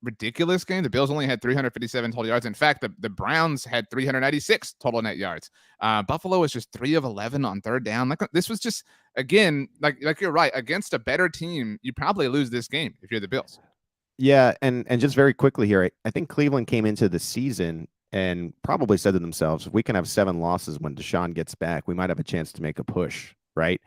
ridiculous game. The Bills only had 357 total yards. In fact, the Browns had 396 total net yards. Buffalo was just 3 of 11 on third down. This was just, again, like you're right, against a better team, you probably lose this game if you're the Bills. Yeah, and just very quickly here, I think Cleveland came into the season and probably said to themselves, if we can have 7 losses when Deshaun gets back, we might have a chance to make a push, right?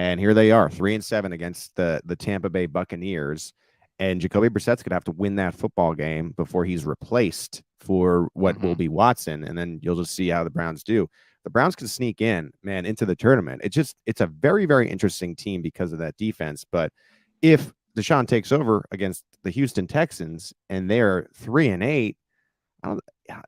And here they are, 3-7 against the Tampa Bay Buccaneers. And Jacoby Brissett's going to have to win that football game before he's replaced for what will be Watson. And then you'll just see how the Browns do. The Browns can sneak in, man, into the tournament. It's a very, very interesting team because of that defense. But if Deshaun takes over against the Houston Texans and they're 3-8,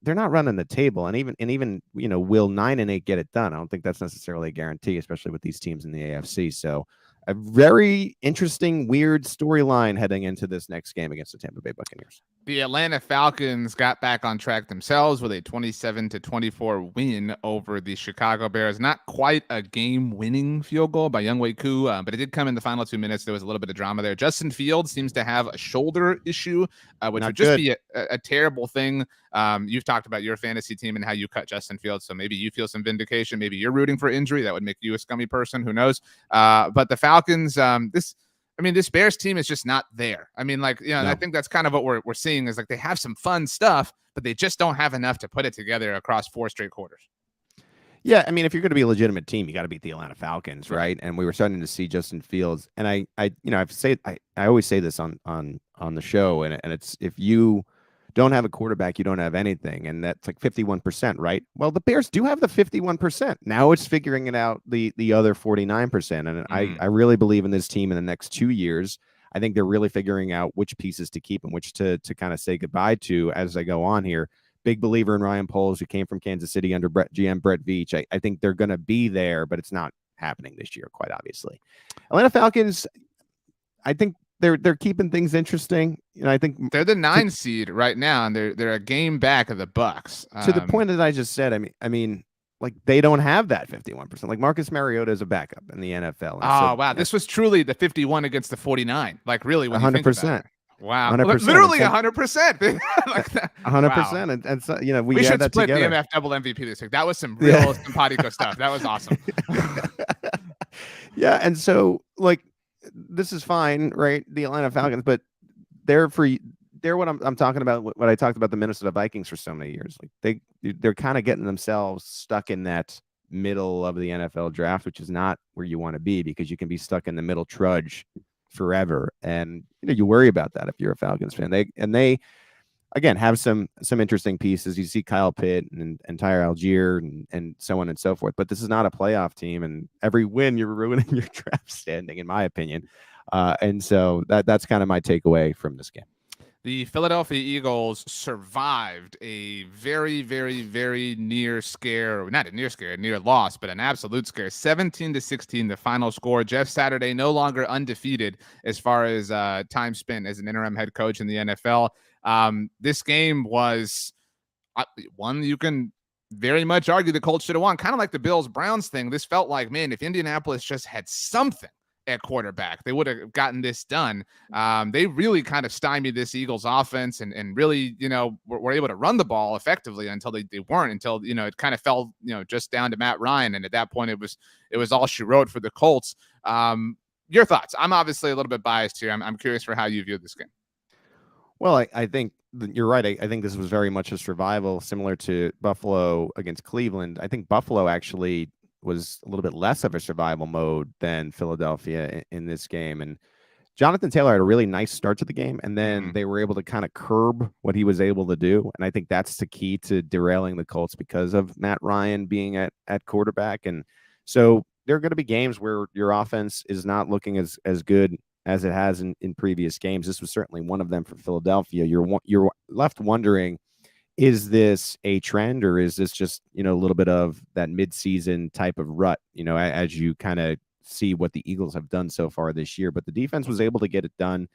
they're not running the table. And even will 9-8 get it done? I don't think that's necessarily a guarantee, especially with these teams in the AFC. So a very interesting, weird storyline heading into this next game against the Tampa Bay Buccaneers. The Atlanta Falcons got back on track themselves with a 27-24 win over the Chicago Bears. Not quite a game-winning field goal by Younghoe Koo, but it did come in the final 2 minutes. There was a little bit of drama there. Justin Fields seems to have a shoulder issue, which would just be a terrible thing. You've talked about your fantasy team and how you cut Justin Fields, so maybe you feel some vindication. Maybe you're rooting for injury. That would make you a scummy person. Who knows? But the Falcons, this Bears team is just not there. No. I think that's kind of what we're seeing is like they have some fun stuff, but they just don't have enough to put it together across 4 straight quarters. Yeah, if you're going to be a legitimate team, you got to beat the Atlanta Falcons, right? And we were starting to see Justin Fields, and I always say this on the show, and it's if you don't have a quarterback, you don't have anything, and that's like 51%, right? Well, the Bears do have the 51%. Now it's figuring it out the other 49%, and I really believe in this team in the next 2 years. I think they're really figuring out which pieces to keep and which to kind of say goodbye to as they go on here. Big believer in Ryan Poles, who came from Kansas City under GM Brett Veach. I think they're going to be there, but it's not happening this year, quite obviously. Atlanta Falcons, I think they're keeping things interesting. I think they're the 9 seed right now, and they're a game back of the Bucs. To the point that I just said, I mean, like they don't have that 51%. Like Marcus Mariota is a backup in the NFL. Wow, this was truly the 51 against the 49. Like really, 100%. Wow, 100%. Literally 100%. Like 100%, and so we should that split together. the MF double MVP this week. That was some real simpatico stuff. That was awesome. Yeah, and so like this is fine, right? The Atlanta Falcons, but they're what I'm talking about. What I talked about the Minnesota Vikings for so many years. Like they're kind of getting themselves stuck in that middle of the NFL draft, which is not where you want to be because you can be stuck in the middle trudge forever, and you worry about that if you're a Falcons fan. They again have some interesting pieces. You see Kyle Pitt and Tyler Algier and so on and so forth, but this is not a playoff team, and every win you're ruining your draft standing, in my opinion. And so that's kind of my takeaway from this game. The Philadelphia Eagles survived a very, very, very near loss, but an absolute scare. 17-16, the final score. Jeff Saturday no longer undefeated as far as time spent as an interim head coach in the NFL. This game was one you can very much argue the Colts should have won. Kind of like the Bills-Browns thing. This felt like, man, if Indianapolis just had something at quarterback, they would have gotten this done. They really kind of stymied this Eagles offense and really, were able to run the ball effectively until they weren't, until, it kind of fell, just down to Matt Ryan. And at that point, it was all she wrote for the Colts. Your thoughts? I'm obviously a little bit biased here. I'm curious for how you view this game. Well, I think you're right. I think this was very much a survival, similar to Buffalo against Cleveland. I think Buffalo actually was a little bit less of a survival mode than Philadelphia in this game. And Jonathan Taylor had a really nice start to the game, and then they were able to kind of curb what he was able to do. And I think that's the key to derailing the Colts because of Matt Ryan being at quarterback. And so there are going to be games where your offense is not looking as good as it has in previous games. This was certainly one of them for Philadelphia. You're left wondering, is this a trend, or is this just, a little bit of that midseason type of rut, as you kind of see what the Eagles have done so far this year? But the defense was able to get it done.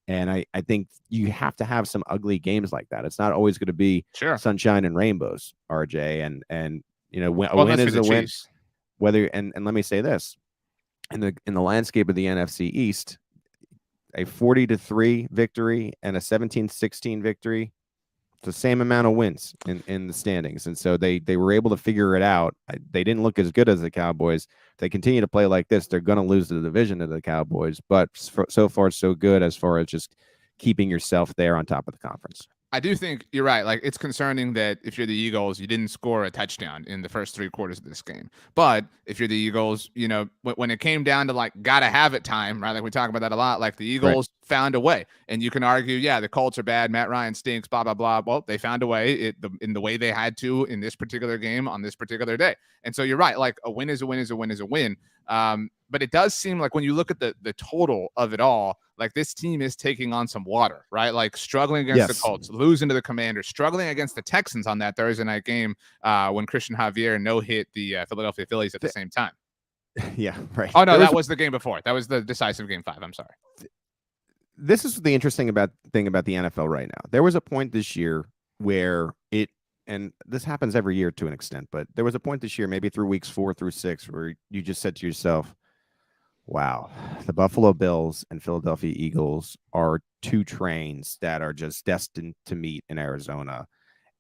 And I think you have to have some ugly games like that. It's not always going to be sunshine and rainbows, RJ. And a win is a win. And let me say this, in the landscape of the NFC East, a 40-3 victory and a 17-16 victory, the same amount of wins in the standings. And so they were able to figure it out. They didn't look as good as the Cowboys. If they continue to play like this, they're going to lose the division to the Cowboys. But so far, so good as far as just keeping yourself there on top of the conference. I do think you're right. Like, it's concerning that if you're the Eagles, you didn't score a touchdown in the first 3 quarters of this game. But if you're the Eagles, when it came down to like gotta have it time, right? Like we talk about that a lot. Like the Eagles found a way, and you can argue, yeah, the Colts are bad, Matt Ryan stinks, blah blah blah. Well, they found a way in the way they had to in this particular game on this particular day. And so you're right. Like a win is a win is a win is a win. But it does seem like when you look at the total of it all, like this team is taking on some water, right? Like struggling against the Colts, losing to the Commanders, struggling against the Texans on that Thursday night game when Christian Javier no-hit the Philadelphia Phillies at the same time. Yeah, right. Oh, no, that was the game before. That was the decisive game 5. I'm sorry. This is the interesting thing about the NFL right now. There was a point this year where and this happens every year to an extent, but there was a point this year, maybe through weeks 4 through 6, where you just said to yourself, wow, the Buffalo Bills and Philadelphia Eagles are 2 trains that are just destined to meet in Arizona.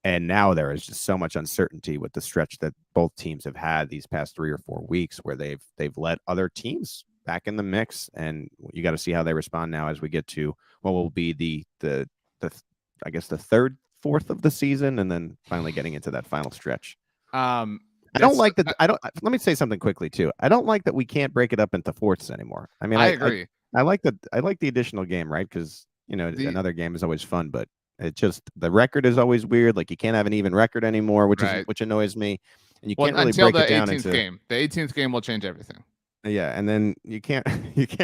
And now there is just so much uncertainty with the stretch that both teams have had these past 3 or 4 weeks where they've let other teams back in the mix. And you got to see how they respond now as we get to what will be the I guess the 3rd, 4th of the season, and then finally getting into that final stretch. I don't like that. Let me say something quickly too. I don't like that we can't break it up into fourths anymore. I mean, I agree. I like that. I like the additional game, right? Because another game is always fun, but it just the record is always weird. Like you can't have an even record anymore, which annoys me. And you can't really break it down into the 18th game. The 18th game will change everything. Yeah, and then you can't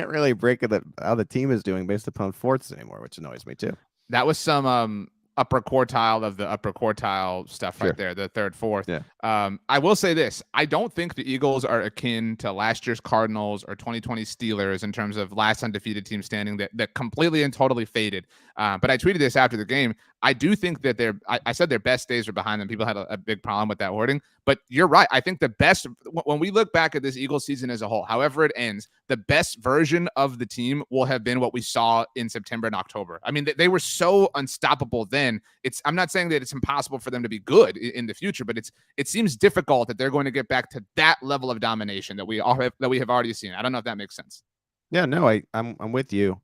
really break it how the team is doing based upon fourths anymore, which annoys me too. That was some upper quartile of the upper quartile stuff right there, the 3rd, 4th. Yeah. I will say this. I don't think the Eagles are akin to last year's Cardinals or 2020 Steelers in terms of last undefeated team standing that completely and totally faded. But I tweeted this after the game. I do think that I said their best days are behind them. People had a big problem with that wording. But you're right. I think the best, when we look back at this Eagles season as a whole, however it ends, the best version of the team will have been what we saw in September and October. I mean, they were so unstoppable then. I'm not saying that it's impossible for them to be good in the future, but it seems difficult that they're going to get back to that level of domination that we have already seen. I don't know if that makes sense. Yeah, no, I'm with you.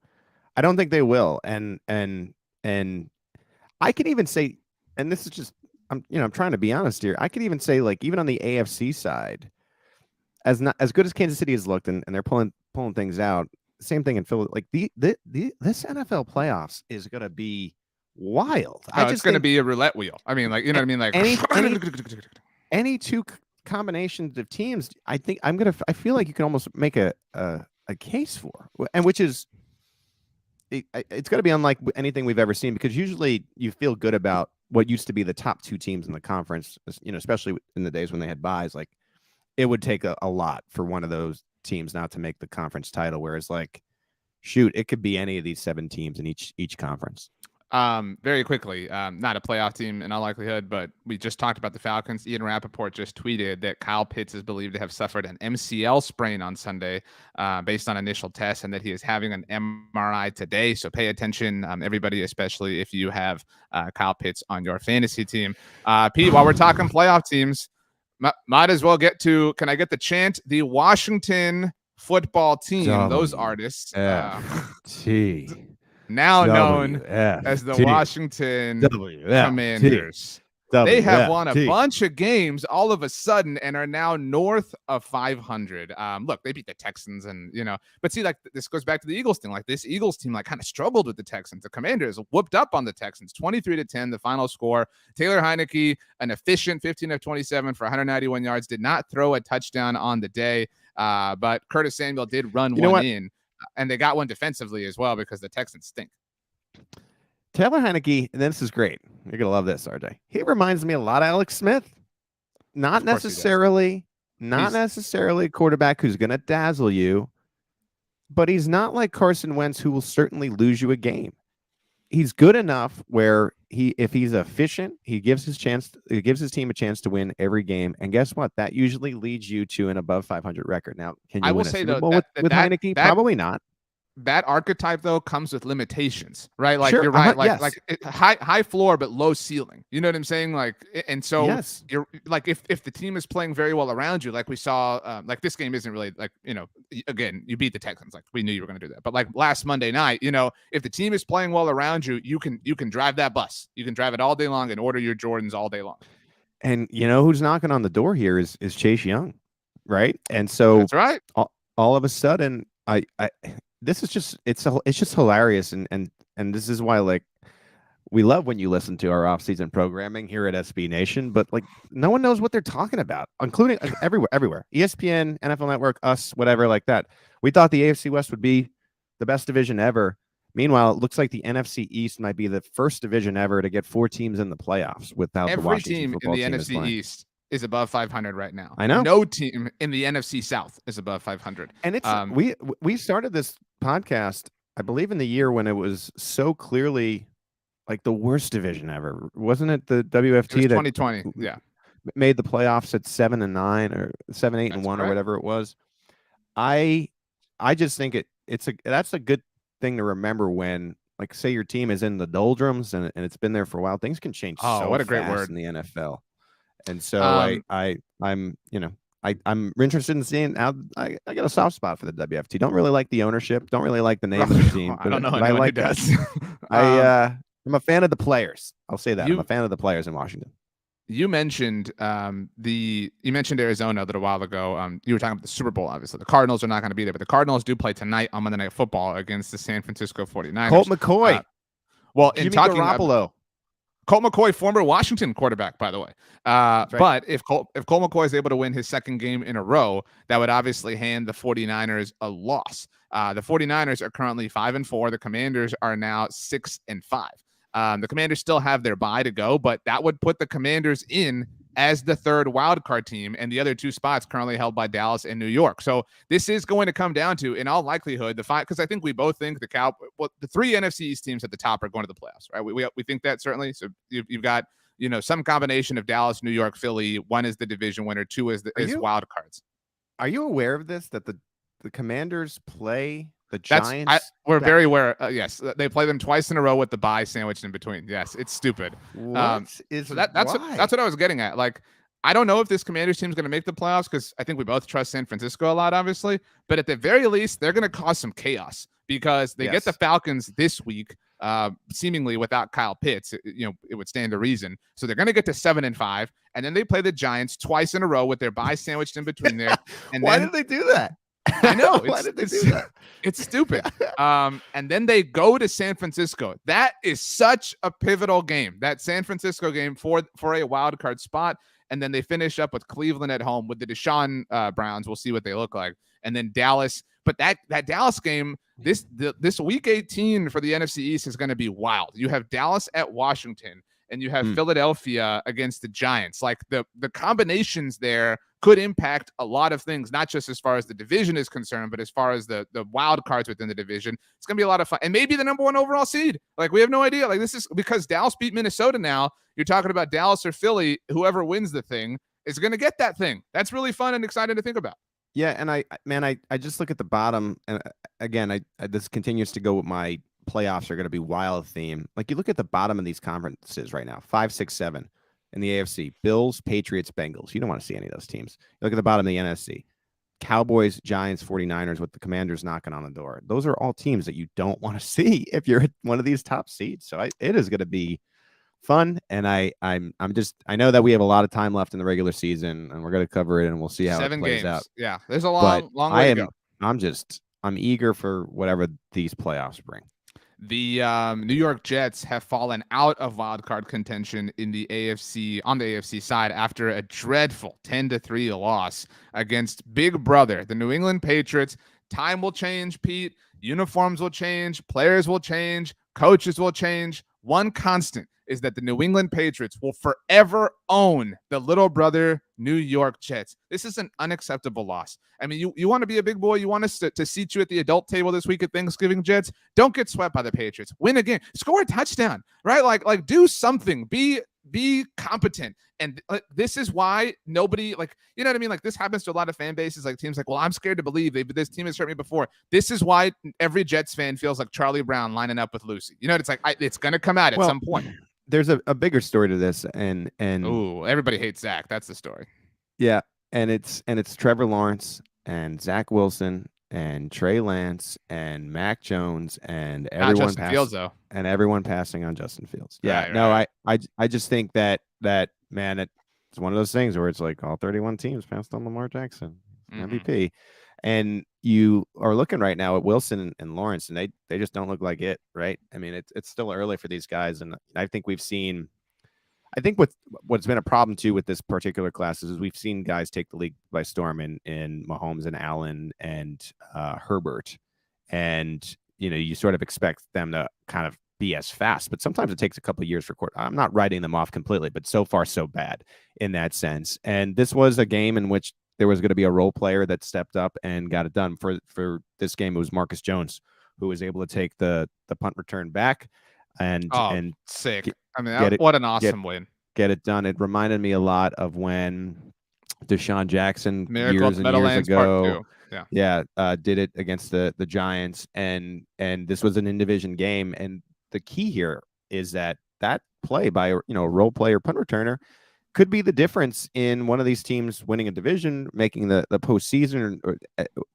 I don't think they will. And I can even say, and this is just, I'm trying to be honest here. I could even say, like, even on the AFC side, as good as Kansas City has looked, and they're pulling things out. Same thing in Philly. Like this NFL playoffs is going to be wild. It's going to be a roulette wheel. I mean, like, you know what I mean? Like any 2 combinations of teams, I feel like you can almost make a case for, and which is. It's going to be unlike anything we've ever seen, because usually you feel good about what used to be the top 2 teams in the conference, especially in the days when they had buys. Like it would take a lot for one of those teams not to make the conference title. Whereas like, shoot, it could be any of these 7 teams in each conference. Very quickly, not a playoff team in all likelihood, but we just talked about the Falcons. Ian Rappaport just tweeted that Kyle Pitts is believed to have suffered an MCL sprain on Sunday, based on initial tests, and that he is having an MRI today. So pay attention, everybody, especially if you have Kyle Pitts on your fantasy team. Pete, while we're talking playoff teams, might as well get to, can I get the chant? The Washington football team, those artists. Now known as the Washington Commanders. They have won a bunch of games all of a sudden and are now north of 500. Look, they beat the Texans but see, like, this goes back to the Eagles thing. Like, this Eagles team, like, kind of struggled with the Texans. The Commanders whooped up on the Texans, 23-10, the final score. Taylor Heineke, an efficient 15 of 27 for 191 yards, did not throw a touchdown on the day. But Curtis Samuel did run one in. And they got one defensively as well because the Texans stink. Taylor Heineke, and this is great. You're going to love this, RJ. He reminds me a lot of Alex Smith. Not necessarily a quarterback who's going to dazzle you, but he's not like Carson Wentz, who will certainly lose you a game. He's good enough where if he's efficient, he gives his team a chance to win every game. And guess what? That usually leads you to an above 500 record. Now, can you win a Super Bowl with Heineke? Probably not. that archetype though comes with limitations, right? Like Sure, you're right, like yes. high floor but low ceiling. You know what I'm saying? Like, and so Yes. you're like if the team is playing very well around you, like we saw, like this game isn't really like, you know, again, you beat the Texans, like we knew you were going to do that. But like last Monday night, you know, if the team is playing well around you, you can drive that bus. You can drive it all day long and order your Jordans all day long. And you know who's knocking on the door here is Chase Young, right? And so that's right. All of a sudden, I this is just it's just hilarious, and this is why like we love when you listen to our off-season programming here at SB Nation, but like no one knows what they're talking about, including everywhere, ESPN, NFL Network, us, whatever like that. We thought the AFC West would be the best division ever. Meanwhile, it looks like the NFC East might be the first division ever to get 4 teams in the playoffs without the Washington football team in the NFC East is above 500 right now. I know. No team in the NFC South is above 500. And it's we started this podcast, I believe, in the year when it was so clearly like the worst division ever. Wasn't it the WFT that 2020? Yeah, made the playoffs at 7-9 or 7-8-1 or whatever it was. I just think that's a good thing to remember when, like, say your team is in the doldrums and it's been there for a while. Things can change what a great fast word in the NFL. And so I'm interested in seeing how I got a soft spot for the WFT. Don't really like the ownership. Don't really like the name of the team. I don't know anyone I like who does. I'm a fan of the players. I'll say that. I'm a fan of the players in Washington. You mentioned Arizona a little while ago. You were talking about the Super Bowl, obviously. The Cardinals are not going to be there, but the Cardinals do play tonight on Monday Night Football against the San Francisco 49ers. Colt McCoy. In talking Garoppolo. Colt McCoy, former Washington quarterback, by the way. Right. But if Colt McCoy is able to win his second game in a row, that would obviously hand the 49ers a loss. The 49ers are currently 5-4. The Commanders are now 6-5. The Commanders still have their bye to go, but that would put the Commanders in as the third wildcard team, and the other 2 spots currently held by Dallas and New York. So this is going to come down to, in all likelihood, the 5, because I think we both think the 3 NFC East teams at the top are going to the playoffs, right? We think that certainly. So you've got, you know, some combination of Dallas, New York, Philly. 1 is the division winner, 2 is wild cards. Are you aware of this, that the Commanders play the Giants? We're very aware. Yes, they play them twice in a row with the bye sandwiched in between. Yes, it's stupid. That's what I was getting at. Like, I don't know if this Commanders team is going to make the playoffs because I think we both trust San Francisco a lot, obviously. But at the very least, they're going to cause some chaos because they get the Falcons this week, seemingly without Kyle Pitts. It would stand to reason. So they're going to get to 7-5, and then they play the Giants twice in a row with their bye sandwiched in between there. And why did they do that? I know. Why did they do that? It's stupid. And then they go to San Francisco. That is such a pivotal game, that San Francisco game for a wild card spot. And then they finish up with Cleveland at home with the Deshaun Browns. We'll see what they look like. And then Dallas. But that Dallas game, this week 18 for the NFC East is going to be wild. You have Dallas at Washington, and you have Philadelphia against the Giants. Like the combinations there could impact a lot of things, not just as far as the division is concerned, but as far as the wild cards within the division. It's going to be a lot of fun. And maybe the number 1 overall seed. Like, we have no idea. Like, this is because Dallas beat Minnesota now. You're talking about Dallas or Philly. Whoever wins the thing is going to get that thing. That's really fun and exciting to think about. Yeah, and I just look at the bottom, and again, this continues to go with my playoffs are going to be wild theme. Like, you look at the bottom of these conferences right now, 5, 6, 7 in the AFC, Bills, Patriots, Bengals. You don't want to see any of those teams. You look at the bottom of the NFC, Cowboys, Giants, 49ers with the Commanders knocking on the door. Those are all teams that you don't want to see if you're at one of these top seeds. So it is going to be fun, and I know that we have a lot of time left in the regular season, and we're going to cover it, and we'll see how 7 it plays games. out. Yeah, there's a long way to go. I'm eager for whatever these playoffs bring. The New York Jets have fallen out of wildcard contention in the AFC on the AFC side after a dreadful 10-3 loss against Big Brother, the New England Patriots. Time will change, Pete. Uniforms will change. Players will change. Coaches will change. One constant is that the New England Patriots will forever own the little brother New York Jets. This is an unacceptable loss. I mean, you want to be a big boy. You want us to seat you at the adult table this week at Thanksgiving, Jets. Don't get swept by the Patriots. Win a game. Score a touchdown, right? Like do something. Be be competent. And this is why nobody, like, you know what I mean? Like, this happens to a lot of fan bases, like teams like, well, I'm scared to believe this team has hurt me before. This is why every Jets fan feels like Charlie Brown lining up with Lucy. You know, it's like, it's going to come out at some point. There's a bigger story to this, and ooh, everybody hates Zach. That's the story. Yeah, and it's Trevor Lawrence and Zach Wilson and Trey Lance and Mac Jones and everyone passing on Justin Fields. Yeah, right. I just think that man, it's one of those things where it's like all 31 teams passed on Lamar Jackson, MVP. And you are looking right now at Wilson and Lawrence, and they just don't look like it, right? I mean, it's still early for these guys, and I think we've seen. I think what's been a problem too with this particular class is we've seen guys take the league by storm in Mahomes and Allen and Herbert, and you sort of expect them to kind of be as fast, but sometimes it takes a couple of years for court. I'm not writing them off completely, but so far so bad in that sense. And this was a game in which there was going to be a role player that stepped up and got it done. For this game, it was Marcus Jones, who was able to take the punt return back and sick. I mean, what an awesome win. Get it done. It reminded me a lot of when Deshaun Jackson Miracle years and years ago did it against the Giants, and this was an in-division game. And the key here is that play by a role player punt returner could be the difference in one of these teams winning a division, making the postseason, or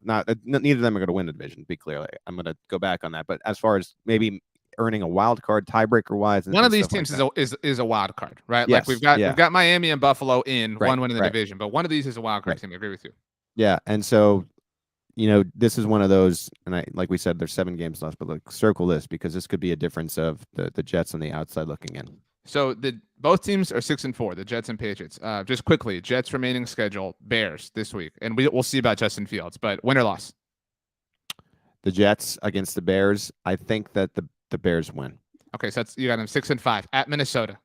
not. Neither of them are going to win the division. To be clear, I'm going to go back on that. But as far as maybe earning a wild card tiebreaker wise, one of these teams is a wild card, right? Yes, like we've got Miami and Buffalo one win in the division, but one of these is a wild card team. I agree with you. Yeah, and so this is one of those, and like we said, there's 7 games left, but circle this because this could be a difference of the Jets on the outside looking in. So both teams are 6-4, the Jets and Patriots. Just quickly, Jets remaining schedule: Bears this week, and we'll see about Justin Fields. But win or loss? The Jets against the Bears. I think that the Bears win. Okay, so you got them 6-5 at Minnesota.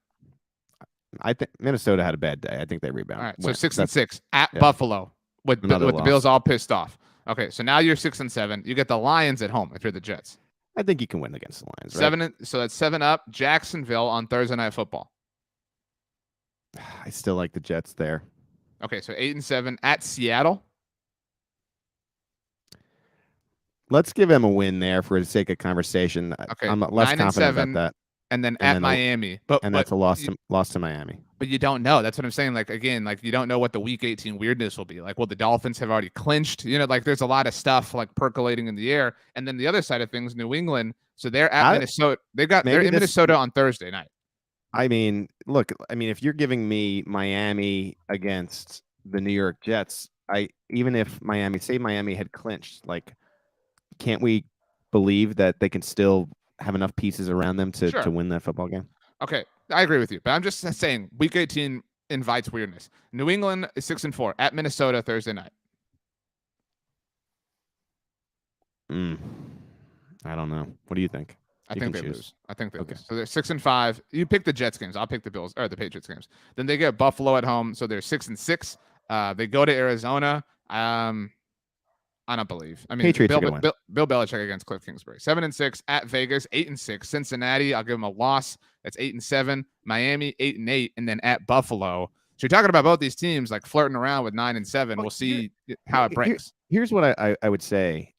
I think Minnesota had a bad day. I think they rebound. All right, so 6-6 at Buffalo with the Bills all pissed off. Okay, so now you're 6-7. You get the Lions at home if you're the Jets. I think you can win against the Lions. Right? So that's 7 up. Jacksonville on Thursday Night Football. I still like the Jets there. Okay, so 8-7 at Seattle. Let's give him a win there for the sake of conversation. Okay, I'm less confident about that. And then at Miami. That's a loss to Miami. But you don't know. That's what I'm saying. Like, again, like you don't know what the Week 18 weirdness will be. Like, well, the Dolphins have already clinched. Like there's a lot of stuff like percolating in the air. And then the other side of things, New England. So they're at Minnesota. They're in Minnesota on Thursday night. I mean, look. If you're giving me Miami against the New York Jets, even if Miami had clinched, like, can't we believe that they can still have enough pieces around them to win that football game? Okay, I agree with you, but I'm just saying Week 18 invites weirdness. New England is 6-4 at Minnesota Thursday night. I don't know. What do you think? I think they lose. So they're 6-5. You pick the Jets games. I'll pick the Bills or the Patriots games. Then they get Buffalo at home, so they're 6-6. They go to Arizona. I don't believe. I mean, Patriots Bill Belichick against Cliff Kingsbury. 7-6 at Vegas. 8-6 Cincinnati. I'll give them a loss. That's 8-7. Miami 8-8, and then at Buffalo. So you're talking about both these teams like flirting around with 9-7. We'll see how it breaks. Here's what I would say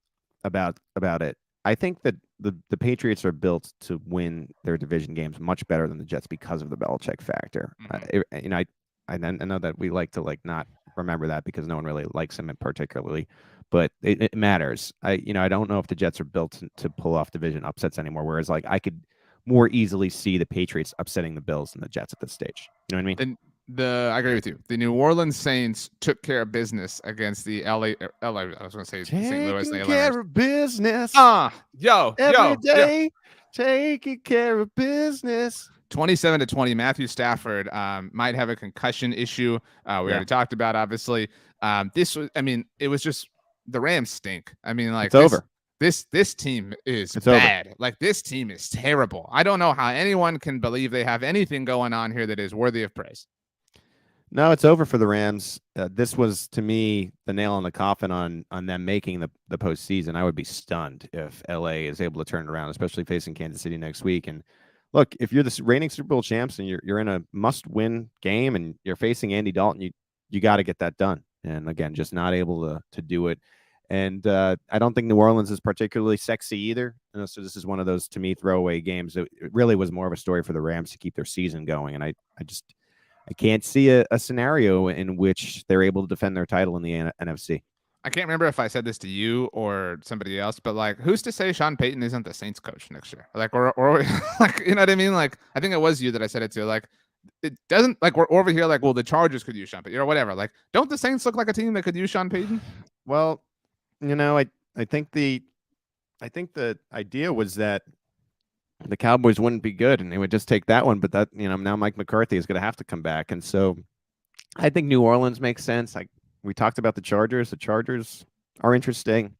about it. I think that the Patriots are built to win their division games much better than the Jets because of the Belichick factor. Mm-hmm. I know that we like to not remember that because no one really likes him particularly, but it matters. I don't know if the Jets are built to pull off division upsets anymore. Whereas I could more easily see the Patriots upsetting the Bills than the Jets at this stage. You know what I mean? I agree with you. The New Orleans Saints took care of business against the LA. I was going to say St. Louis. Taking care of business. Every day, taking care of business. 27-20. Matthew Stafford might have a concussion issue. We already talked about, obviously. It was just the Rams stink. It's over. This team is bad. Over. Like, this team is terrible. I don't know how anyone can believe they have anything going on here that is worthy of praise. No, it's over for the Rams. This was, to me, the nail in the coffin on them making the postseason. I would be stunned if LA is able to turn it around, especially facing Kansas City next week. And look, if you're the reigning Super Bowl champs and you're in a must-win game and you're facing Andy Dalton, you got to get that done. And again, just not able to do it. And I don't think New Orleans is particularly sexy either. So this is one of those, to me, throwaway games. It really was more of a story for the Rams to keep their season going. And I can't see a scenario in which they're able to defend their title in the NFC. I can't remember if I said this to you or somebody else, but like, who's to say Sean Payton isn't the Saints coach next year? Like, or like, you know what I mean? Like, I think it was you that I said it to. Like, it doesn't, like, we're over here like, well, the Chargers could use Sean Payton or whatever. Like, don't the Saints look like a team that could use Sean Payton? Well, I think the idea was that the Cowboys wouldn't be good and they would just take that one, but that, now Mike McCarthy is going to have to come back. And so I think New Orleans makes sense. We talked about the Chargers. The Chargers are interesting.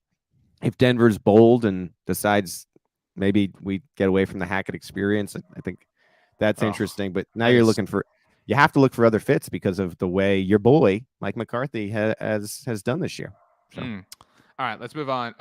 If Denver's bold and decides maybe we get away from the Hackett experience, I think that's interesting. But now you have to look for other fits because of the way your boy, Mike McCarthy, has done this year. So. All right, let's move on.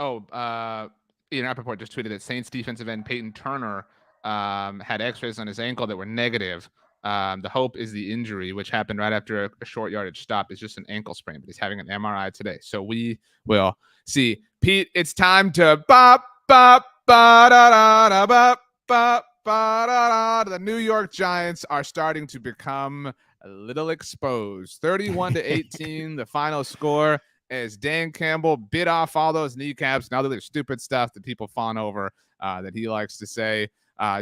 Ian Rappaport just tweeted that Saints defensive end Peyton Turner had x-rays on his ankle that were negative. The hope is the injury, which happened right after a short yardage stop, is just an ankle sprain, but he's having an MRI today. So we will see. Pete, it's time to bop, bop, ba, da, da, da, bop, bop, ba, da, da. The New York Giants are starting to become a little exposed. 31-18, the final score, as Dan Campbell bit off all those kneecaps. Now that there's stupid stuff that people fawn over that he likes to say.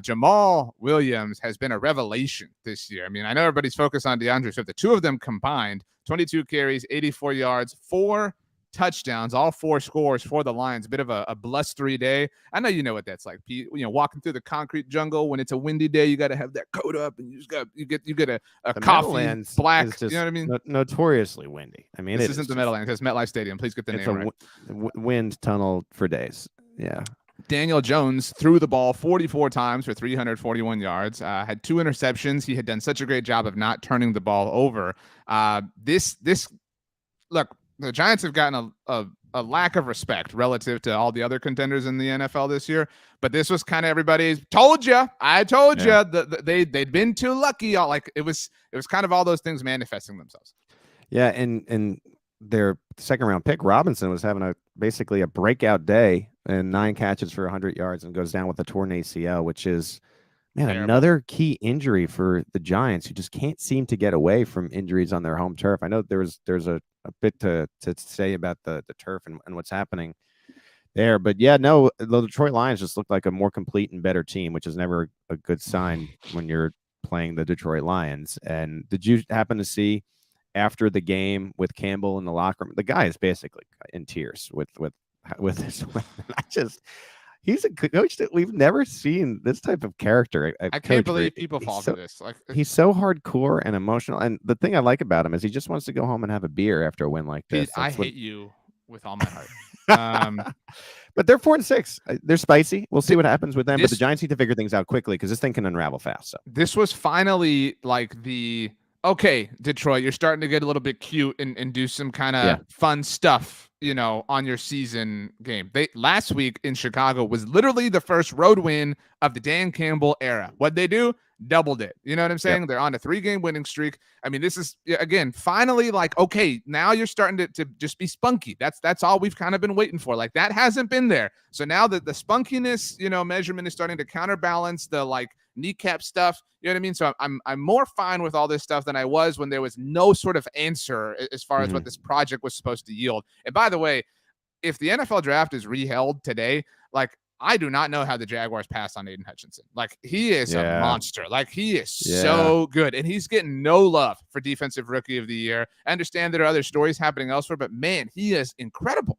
Jamal Williams has been a revelation this year. I mean, I know everybody's focused on DeAndre Swift. The two of them combined, 22 carries, 84 yards, 4 touchdowns, all 4 scores for the Lions. A bit of a blustery day. I know you know what that's like, Pete. Walking through the concrete jungle when it's a windy day, you got to have that coat up, and you get a coffee black. You know what I mean? Notoriously windy. I mean, this isn't the Meadowlands. It's MetLife Stadium. Please get the name right. Wind tunnel for days. Yeah. Daniel Jones threw the ball 44 times for 341 yards, had 2 interceptions. He had done such a great job of not turning the ball over. Look, the Giants have gotten a lack of respect relative to all the other contenders in the NFL this year. But this was kind of everybody's told you. I told you that they'd been too lucky. It was kind of all those things manifesting themselves. Yeah, and their second round pick Robinson was having basically a breakout day and 9 catches for 100 yards and goes down with a torn ACL, which is terrible. Another key injury for the Giants, who just can't seem to get away from injuries on their home turf. I know there's a bit to say about the turf and what's happening there, but the Detroit Lions just looked like a more complete and better team, which is never a good sign when you're playing the Detroit Lions. And did you happen to see after the game with Campbell in the locker room, the guy is basically in tears with this. He's a coach that we've never seen this type of character. I can't believe people fall for this. He's so hardcore and emotional. And the thing I like about him is he just wants to go home and have a beer after a win like this. I hate you with all my heart. But they're 4-6. They're spicy. We'll see what happens with them. But the Giants need to figure things out quickly because this thing can unravel fast. So this was finally like okay, Detroit, you're starting to get a little bit cute and do some kind of fun stuff, on your season game. Last week in Chicago was literally the first road win of the Dan Campbell era. What'd they do? Doubled it. You know what I'm saying? Yep. They're on a 3-game winning streak. I mean, this is, again, finally okay, now you're starting to just be spunky. That's all we've kind of been waiting for. Like, that hasn't been there. So now that the spunkiness, measurement is starting to counterbalance the kneecap stuff. You know what I mean? So I'm more fine with all this stuff than I was when there was no sort of answer as far as what this project was supposed to yield. And by the way, if the NFL draft is reheld today, I do not know how the Jaguars pass on Aiden Hutchinson. He is a monster. He is so good. And he's getting no love for Defensive Rookie of the Year. I understand there are other stories happening elsewhere, but man, he is incredible.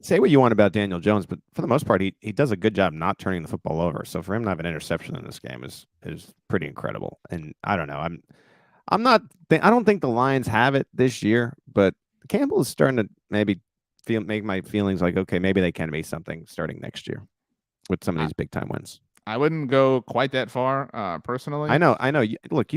Say what you want about Daniel Jones, but for the most part, he does a good job not turning the football over. So for him to have an interception in this game is pretty incredible. And I don't know. I don't think the Lions have it this year, but Campbell is starting to maybe make my feelings like, okay, maybe they can be something starting next year with some of these big time wins. I wouldn't go quite that far, personally. I know. Look,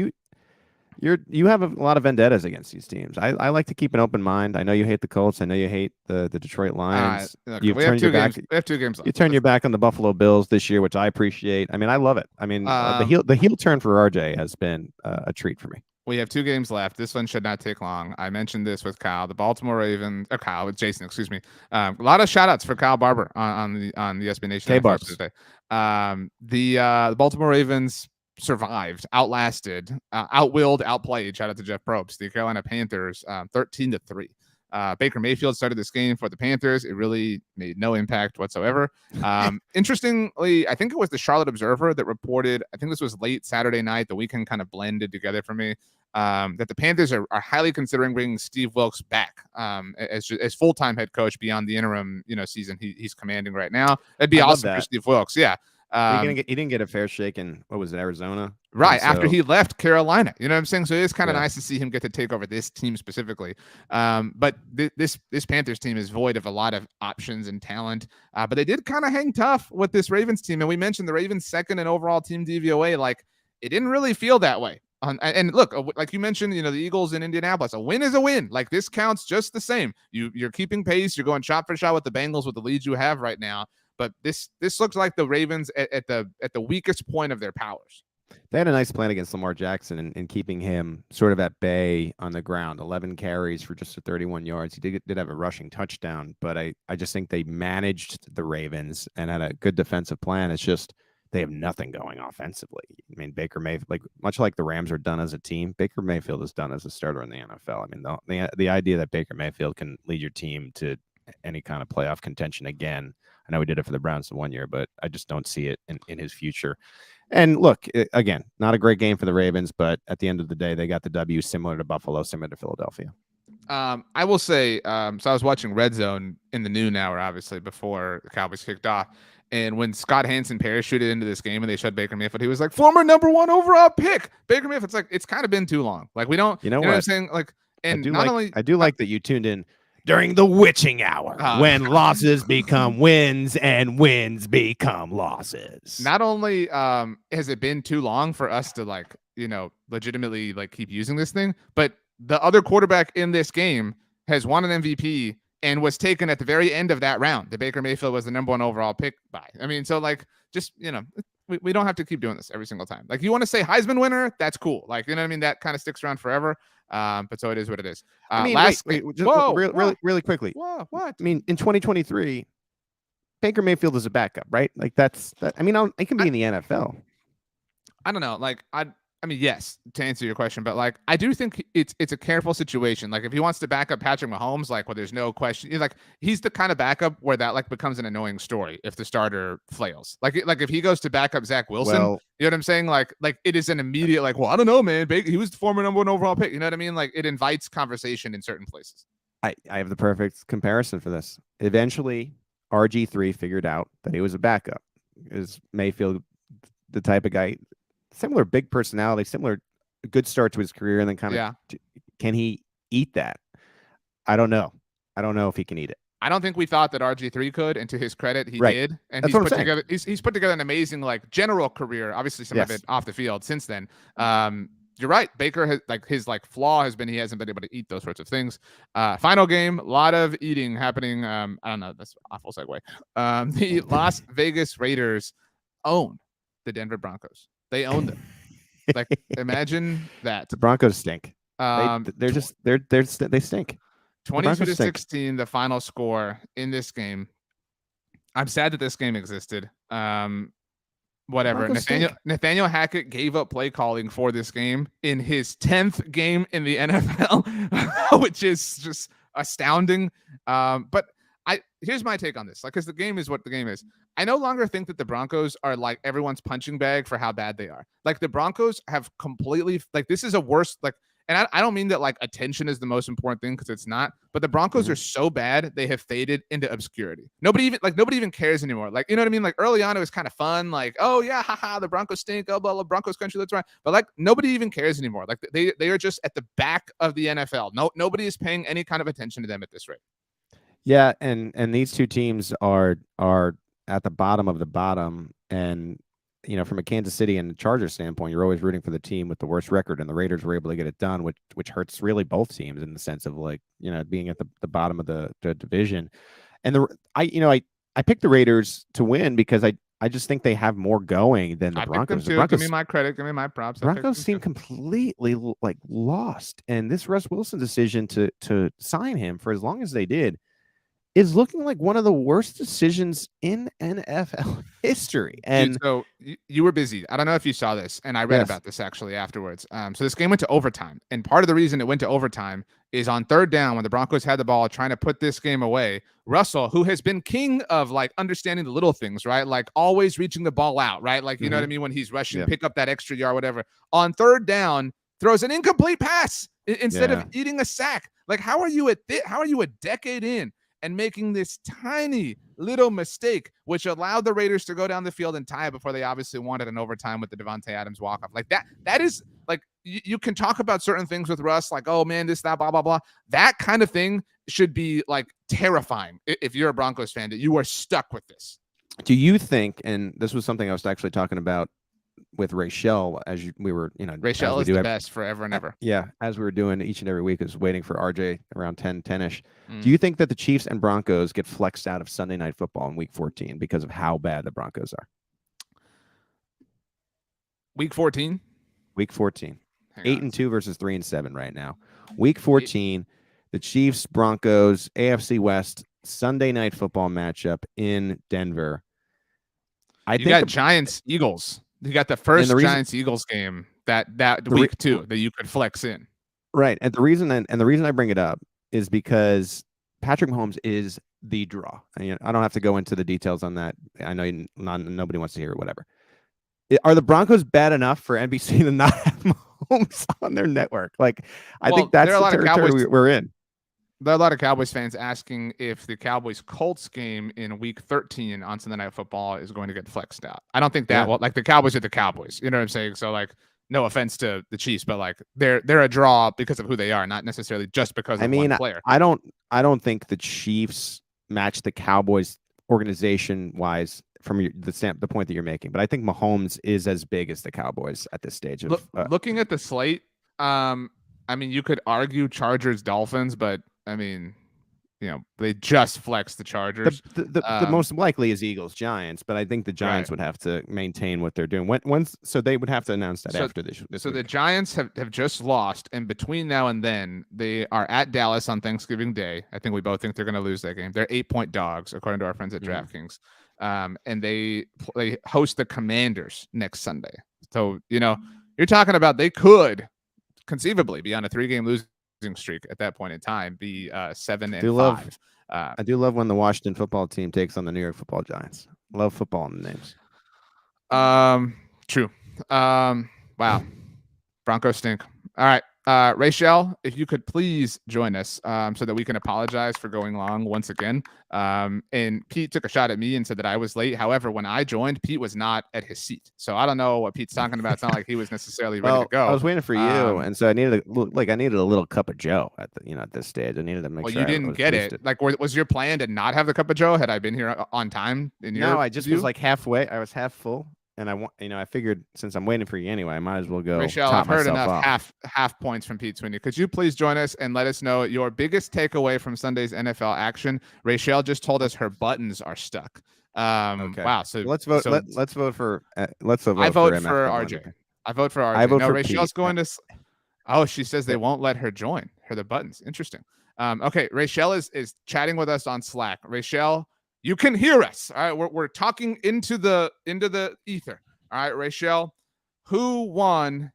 You have a lot of vendettas against these teams. I like to keep an open mind. I know you hate the Colts. I know you hate the Detroit Lions. Look, You've we have turned two your back. games. We have 2 games left. You turned your back on the Buffalo Bills this year, which I appreciate. I mean, I love it. I mean, the heel turn for RJ has been a treat for me. We have 2 games left. This one should not take long. I mentioned this with Kyle, the Baltimore Ravens, or Kyle with Jason, excuse me. A lot of shout outs for Kyle Barber on the SB Nation today. The Baltimore Ravens survived, outlasted, outwilled, outplayed. Shout out to Jeff Probst, the Carolina Panthers, 13-3. Baker Mayfield started this game for the Panthers. It really made no impact whatsoever. Interestingly, I think it was the Charlotte Observer that reported, I think this was late Saturday night, the weekend kind of blended together for me, that the Panthers are highly considering bringing Steve Wilks back as full-time head coach beyond the interim season he's commanding right now. It'd be awesome for Steve Wilks. Yeah. He didn't get a fair shake in, what was it, Arizona? Right, after he left Carolina. You know what I'm saying? So it is kind of nice to see him get to take over this team specifically. But this Panthers team is void of a lot of options and talent. But they did kind of hang tough with this Ravens team. And we mentioned the Ravens second in overall team DVOA. Like, it didn't really feel that way. And look, like you mentioned, the Eagles in Indianapolis, a win is a win. Like, this counts just the same. You're keeping pace. You're going shot for shot with the Bengals with the leads you have right now. But this looks like the Ravens at the weakest point of their powers. They had a nice plan against Lamar Jackson and keeping him sort of at bay on the ground. 11 carries for just 31 yards. He did have a rushing touchdown, but I just think they managed the Ravens and had a good defensive plan. It's just they have nothing going offensively. I mean, Baker Mayfield, much like the Rams are done as a team, Baker Mayfield is done as a starter in the NFL. I mean, the idea that Baker Mayfield can lead your team to any kind of playoff contention again. I know we did it for the Browns in 1 year, but I just don't see it in his future. And look, again, not a great game for the Ravens, but at the end of the day, they got the W, similar to Buffalo, similar to Philadelphia. I will say, so I was watching Red Zone in the noon hour, obviously, before the Cowboys kicked off. And when Scott Hansen parachuted into this game and they showed Baker Mayfield, he was like, former number 1 overall pick. Baker Mayfield's like, it's kind of been too long. Like, we don't, you know what I'm saying? Like, and I do like that you tuned in during the witching hour, when losses become wins and wins become losses. Not only has it been too long for us to legitimately keep using this thing, but the other quarterback in this game has won an MVP and was taken at the very end of that round. The Baker Mayfield was the number 1 overall pick by. I mean, so we don't have to keep doing this every single time. Like, you want to say Heisman winner, that's cool. Like, you know what I mean? That kind of sticks around forever. But so it is what it is. I mean, really quickly. Whoa, what? I mean, in 2023, Baker Mayfield is a backup, right? Like, that's that. I mean, it can be in the NFL. I don't know. Like, I mean, yes, to answer your question, but I do think it's a careful situation. Like, if he wants to back up Patrick Mahomes, where there's no question, he's the kind of backup where that becomes an annoying story if the starter flails. Like if he goes to back up Zach Wilson, you know what I'm saying? Like it is an immediate I don't know, man. He was the former number 1 overall pick. You know what I mean? Like, it invites conversation in certain places. I have the perfect comparison for this. Eventually, RG3 figured out that he was a backup. Is Mayfield the type of guy? Similar big personality, similar good start to his career, and then kind of can he eat that? I don't know. I don't know if he can eat it. I don't think we thought that RG3 could, and to his credit, he did. And he's put together an amazing general career. Obviously, some of it off the field since then. You're right. Baker has his flaw has been he hasn't been able to eat those sorts of things. Final game, a lot of eating happening. I don't know. That's an awful segue. The Las Vegas Raiders own the Denver Broncos. They own them. Imagine that. The Broncos stink. They stink. 22-16, the final score in this game. I'm sad that this game existed. Whatever. Nathaniel Hackett gave up play calling for this game in his 10th game in the NFL, which is just astounding. But here's my take on this. Because the game is what the game is. I no longer think that the Broncos are everyone's punching bag for how bad they are. The Broncos have completely this is a worse and I don't mean that attention is the most important thing, because it's not, but the Broncos are so bad they have faded into obscurity. Nobody even cares anymore. You know what I mean? Early on it was kind of fun, oh yeah, haha, the Broncos stink, oh blah blah, Broncos country, that's right. But nobody even cares anymore. They are just at the back of the NFL. Nobody is paying any kind of attention to them at this rate. Yeah, and these two teams are at the bottom of the bottom, and from a Kansas City and Chargers standpoint, you're always rooting for the team with the worst record, and the Raiders were able to get it done, which hurts really both teams in the sense of being at the bottom of the division. And I picked the Raiders to win because I just think they have more going than the Broncos. The Broncos, give me my credit, give me my props. Broncos seem completely lost, and this Russ Wilson decision to sign him for as long as they did is looking like one of the worst decisions in NFL history. And dude, so you were busy. I don't know if you saw this, and I read about this actually afterwards. So this game went to overtime, and part of the reason it went to overtime is on third down when the Broncos had the ball trying to put this game away. Russell, who has been king of understanding the little things, right? Like always reaching the ball out, right? Like, you know what I mean? When he's rushing, pick up that extra yard, whatever. On third down, throws an incomplete pass instead of eating a sack. Like, how are you a decade in and making this tiny little mistake, which allowed the Raiders to go down the field and tie before they obviously wanted an overtime with the Devontae Adams walk-off? Like that is like, you can talk about certain things with Russ, like, oh man, this, that, blah, blah, blah. That kind of thing should be like terrifying if you're a Broncos fan, that you are stuck with this. Do you think, and this was something I was actually talking about with Rachel we were, Rachel is the best forever and ever. Yeah. As we were doing each and every week, is waiting for RJ around 10-ish. Do you think that the Chiefs and Broncos get flexed out of Sunday Night Football in week 14 because of how bad the Broncos are? Week 14? Week 14. 8-2 versus 3-7 right now. Week 14, the Chiefs, Broncos, AFC West, Sunday Night Football matchup in Denver. You got Giants, Eagles. You got the first Giants Eagles game that week 2 that you could flex in. Right. And the reason I bring it up is because Patrick Mahomes is the draw. I don't have to go into the details on that. I know nobody wants to hear it, whatever. Are the Broncos bad enough for NBC to not have Mahomes on their network? Like, I think that's the territory we're in. There are a lot of Cowboys fans asking if the Cowboys-Colts game in Week 13 on Sunday Night Football is going to get flexed out. I don't think that will. Like, the Cowboys are the Cowboys. You know what I'm saying? So, like, no offense to the Chiefs, but like they're a draw because of who they are, not necessarily just because of one player. I don't think the Chiefs match the Cowboys organization-wise from the point that you're making, but I think Mahomes is as big as the Cowboys at this stage. Looking at the slate, I mean, you could argue Chargers, Dolphins, but I mean, they just flexed the Chargers. The most likely is Eagles, Giants, but I think the Giants would have to maintain what they're doing. So they would have to announce that after this. So the Giants have just lost, and between now and then, they are at Dallas on Thanksgiving Day. I think we both think they're going to lose that game. They're 8-point dogs, according to our friends at DraftKings. And they host the Commanders next Sunday. So, you're talking about they could conceivably be on a 3-game losing streak at that point in time, be 7-5. I do love when the Washington football team takes on the New York Football Giants. Love football in the names. True. Wow. Broncos stink. All right. Rachel, if you could please join us so that we can apologize for going long once again. And Pete took a shot at me and said that I was late. However, when I joined, Pete was not at his seat. So I don't know what Pete's talking about. It's not like he was necessarily ready to go. I was waiting for you, and so I needed a little cup of Joe at this stage. I needed to make sure. Well, you didn't get it. Like, was your plan to not have the cup of Joe? Had I been here on time? No, I just was like halfway. I was half full. And I figured since I'm waiting for you anyway, I might as well go. Rachel, I've heard enough half points from Pete Sweeney. Could you please join us and let us know your biggest takeaway from Sunday's NFL action? Rachel just told us her buttons are stuck. Okay. Wow. So let's vote. Let's vote for. I vote for RJ. I vote for RJ. I vote for Rachel's Pete. Going to. Oh, she says they won't let her join the buttons. Interesting. Okay. Rachel is chatting with us on Slack. Rachel, you can hear us. All right. We're talking into the ether. All right, Rachel, who won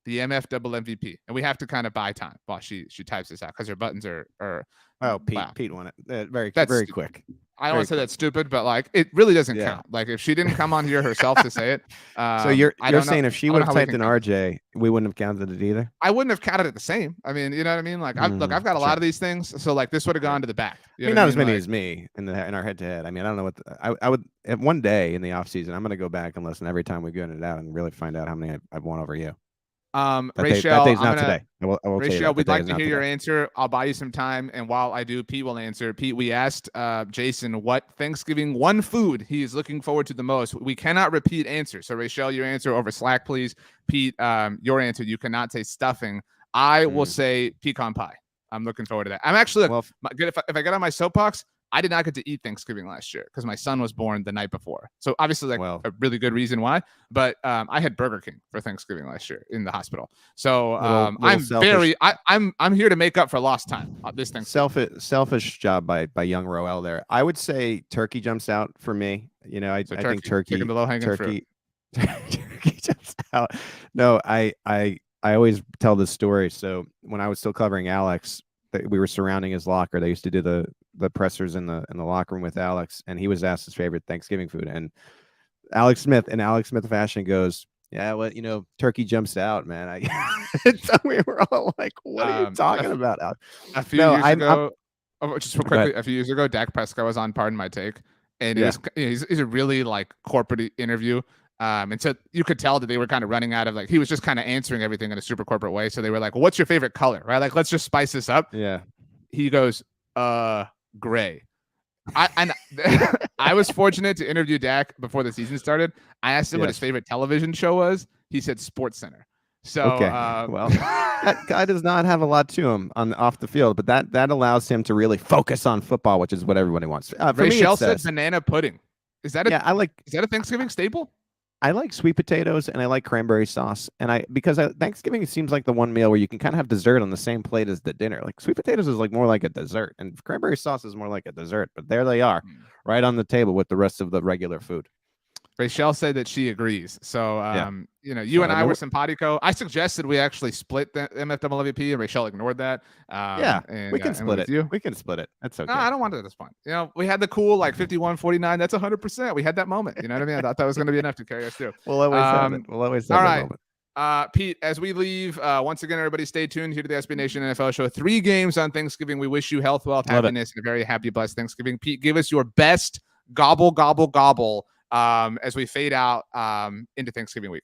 the MF double MVP? And we have to kind of buy time while she types this out because her buttons are Pete. wow. Pete won it. Very stupid. Quick. I don't want to say that's stupid, but like it really doesn't count. Like if she didn't come on here herself to say it. So you're saying if she would have typed in RJ, we wouldn't have counted it either? I wouldn't have counted it the same. I mean, you know what I mean? Like I've got a lot of these things. So like this would have gone to the back. Not as many as me in our head to head. I mean, I don't know what I would one day in the off season, I'm going to go back and listen every time we go in it out and really find out how many I've won over you. Rachel, that day's not today. I will tell you Rachel, that. we'd That like day to is hear not your today. answer. I'll buy you some time, and while I do, Pete will answer. Pete, we asked Jason what Thanksgiving one food he is looking forward to the most. We cannot repeat answers. So Rachel, your answer over Slack, please. Pete, your answer. You cannot say stuffing. I will say pecan pie. I'm looking forward to that. I'm actually good. If I get on my soapbox, I did not get to eat Thanksgiving last year because my son was born the night before. So obviously, a really good reason why. But I had Burger King for Thanksgiving last year in the hospital. So I'm here to make up for lost time. This Thanksgiving. Selfish job by young Roel there. I would say turkey jumps out for me. You know, I think turkey. Picking the low-hanging fruit. Turkey jumps out. No, I always tell this story. So when I was still covering Alex, we were surrounding his locker. They used to do the pressers in the locker room with Alex, and he was asked his favorite Thanksgiving food. And Alex Smith fashion goes, yeah, well, turkey jumps out, man. We were all like, what are you talking about, Alex? A few years ago, just real quickly, a few years ago, Dak Prescott was on Pardon My Take, and he's a really like corporate interview. And so you could tell that they were kind of running out of he was just kind of answering everything in a super corporate way. So they were like, well, what's your favorite color? Right? Like, let's just spice this up. Yeah. He goes, gray. I was fortunate to interview Dak before the season started. I asked him what his favorite television show was. He said Sports Center. So, well, that guy does not have a lot to him off the field, but that allows him to really focus on football, which is what everybody wants. Rachel said banana pudding. Is that is that a Thanksgiving staple? I like sweet potatoes and I like cranberry sauce. And because Thanksgiving seems like the one meal where you can kind of have dessert on the same plate as the dinner. Like sweet potatoes is like more like a dessert and cranberry sauce is more like a dessert. But there they are, right on the table with the rest of the regular food. Rachel said that she agrees. So, you and I were simpatico. I suggested we actually split the MFWP, and Rachel ignored that. We can split it. We can split it. That's okay. No, I don't want it at this point. We had the cool 51-49. That's 100%. We had that moment. You know what I mean? I thought that was going to be enough to carry us through. We'll always have it. We'll always have that moment. Pete, as we leave, once again, everybody stay tuned here to the SB Nation NFL show. 3 games on Thanksgiving. We wish you health, wealth, happiness, and a very happy, blessed Thanksgiving. Pete, give us your best gobble, gobble, gobble as we fade out into Thanksgiving week.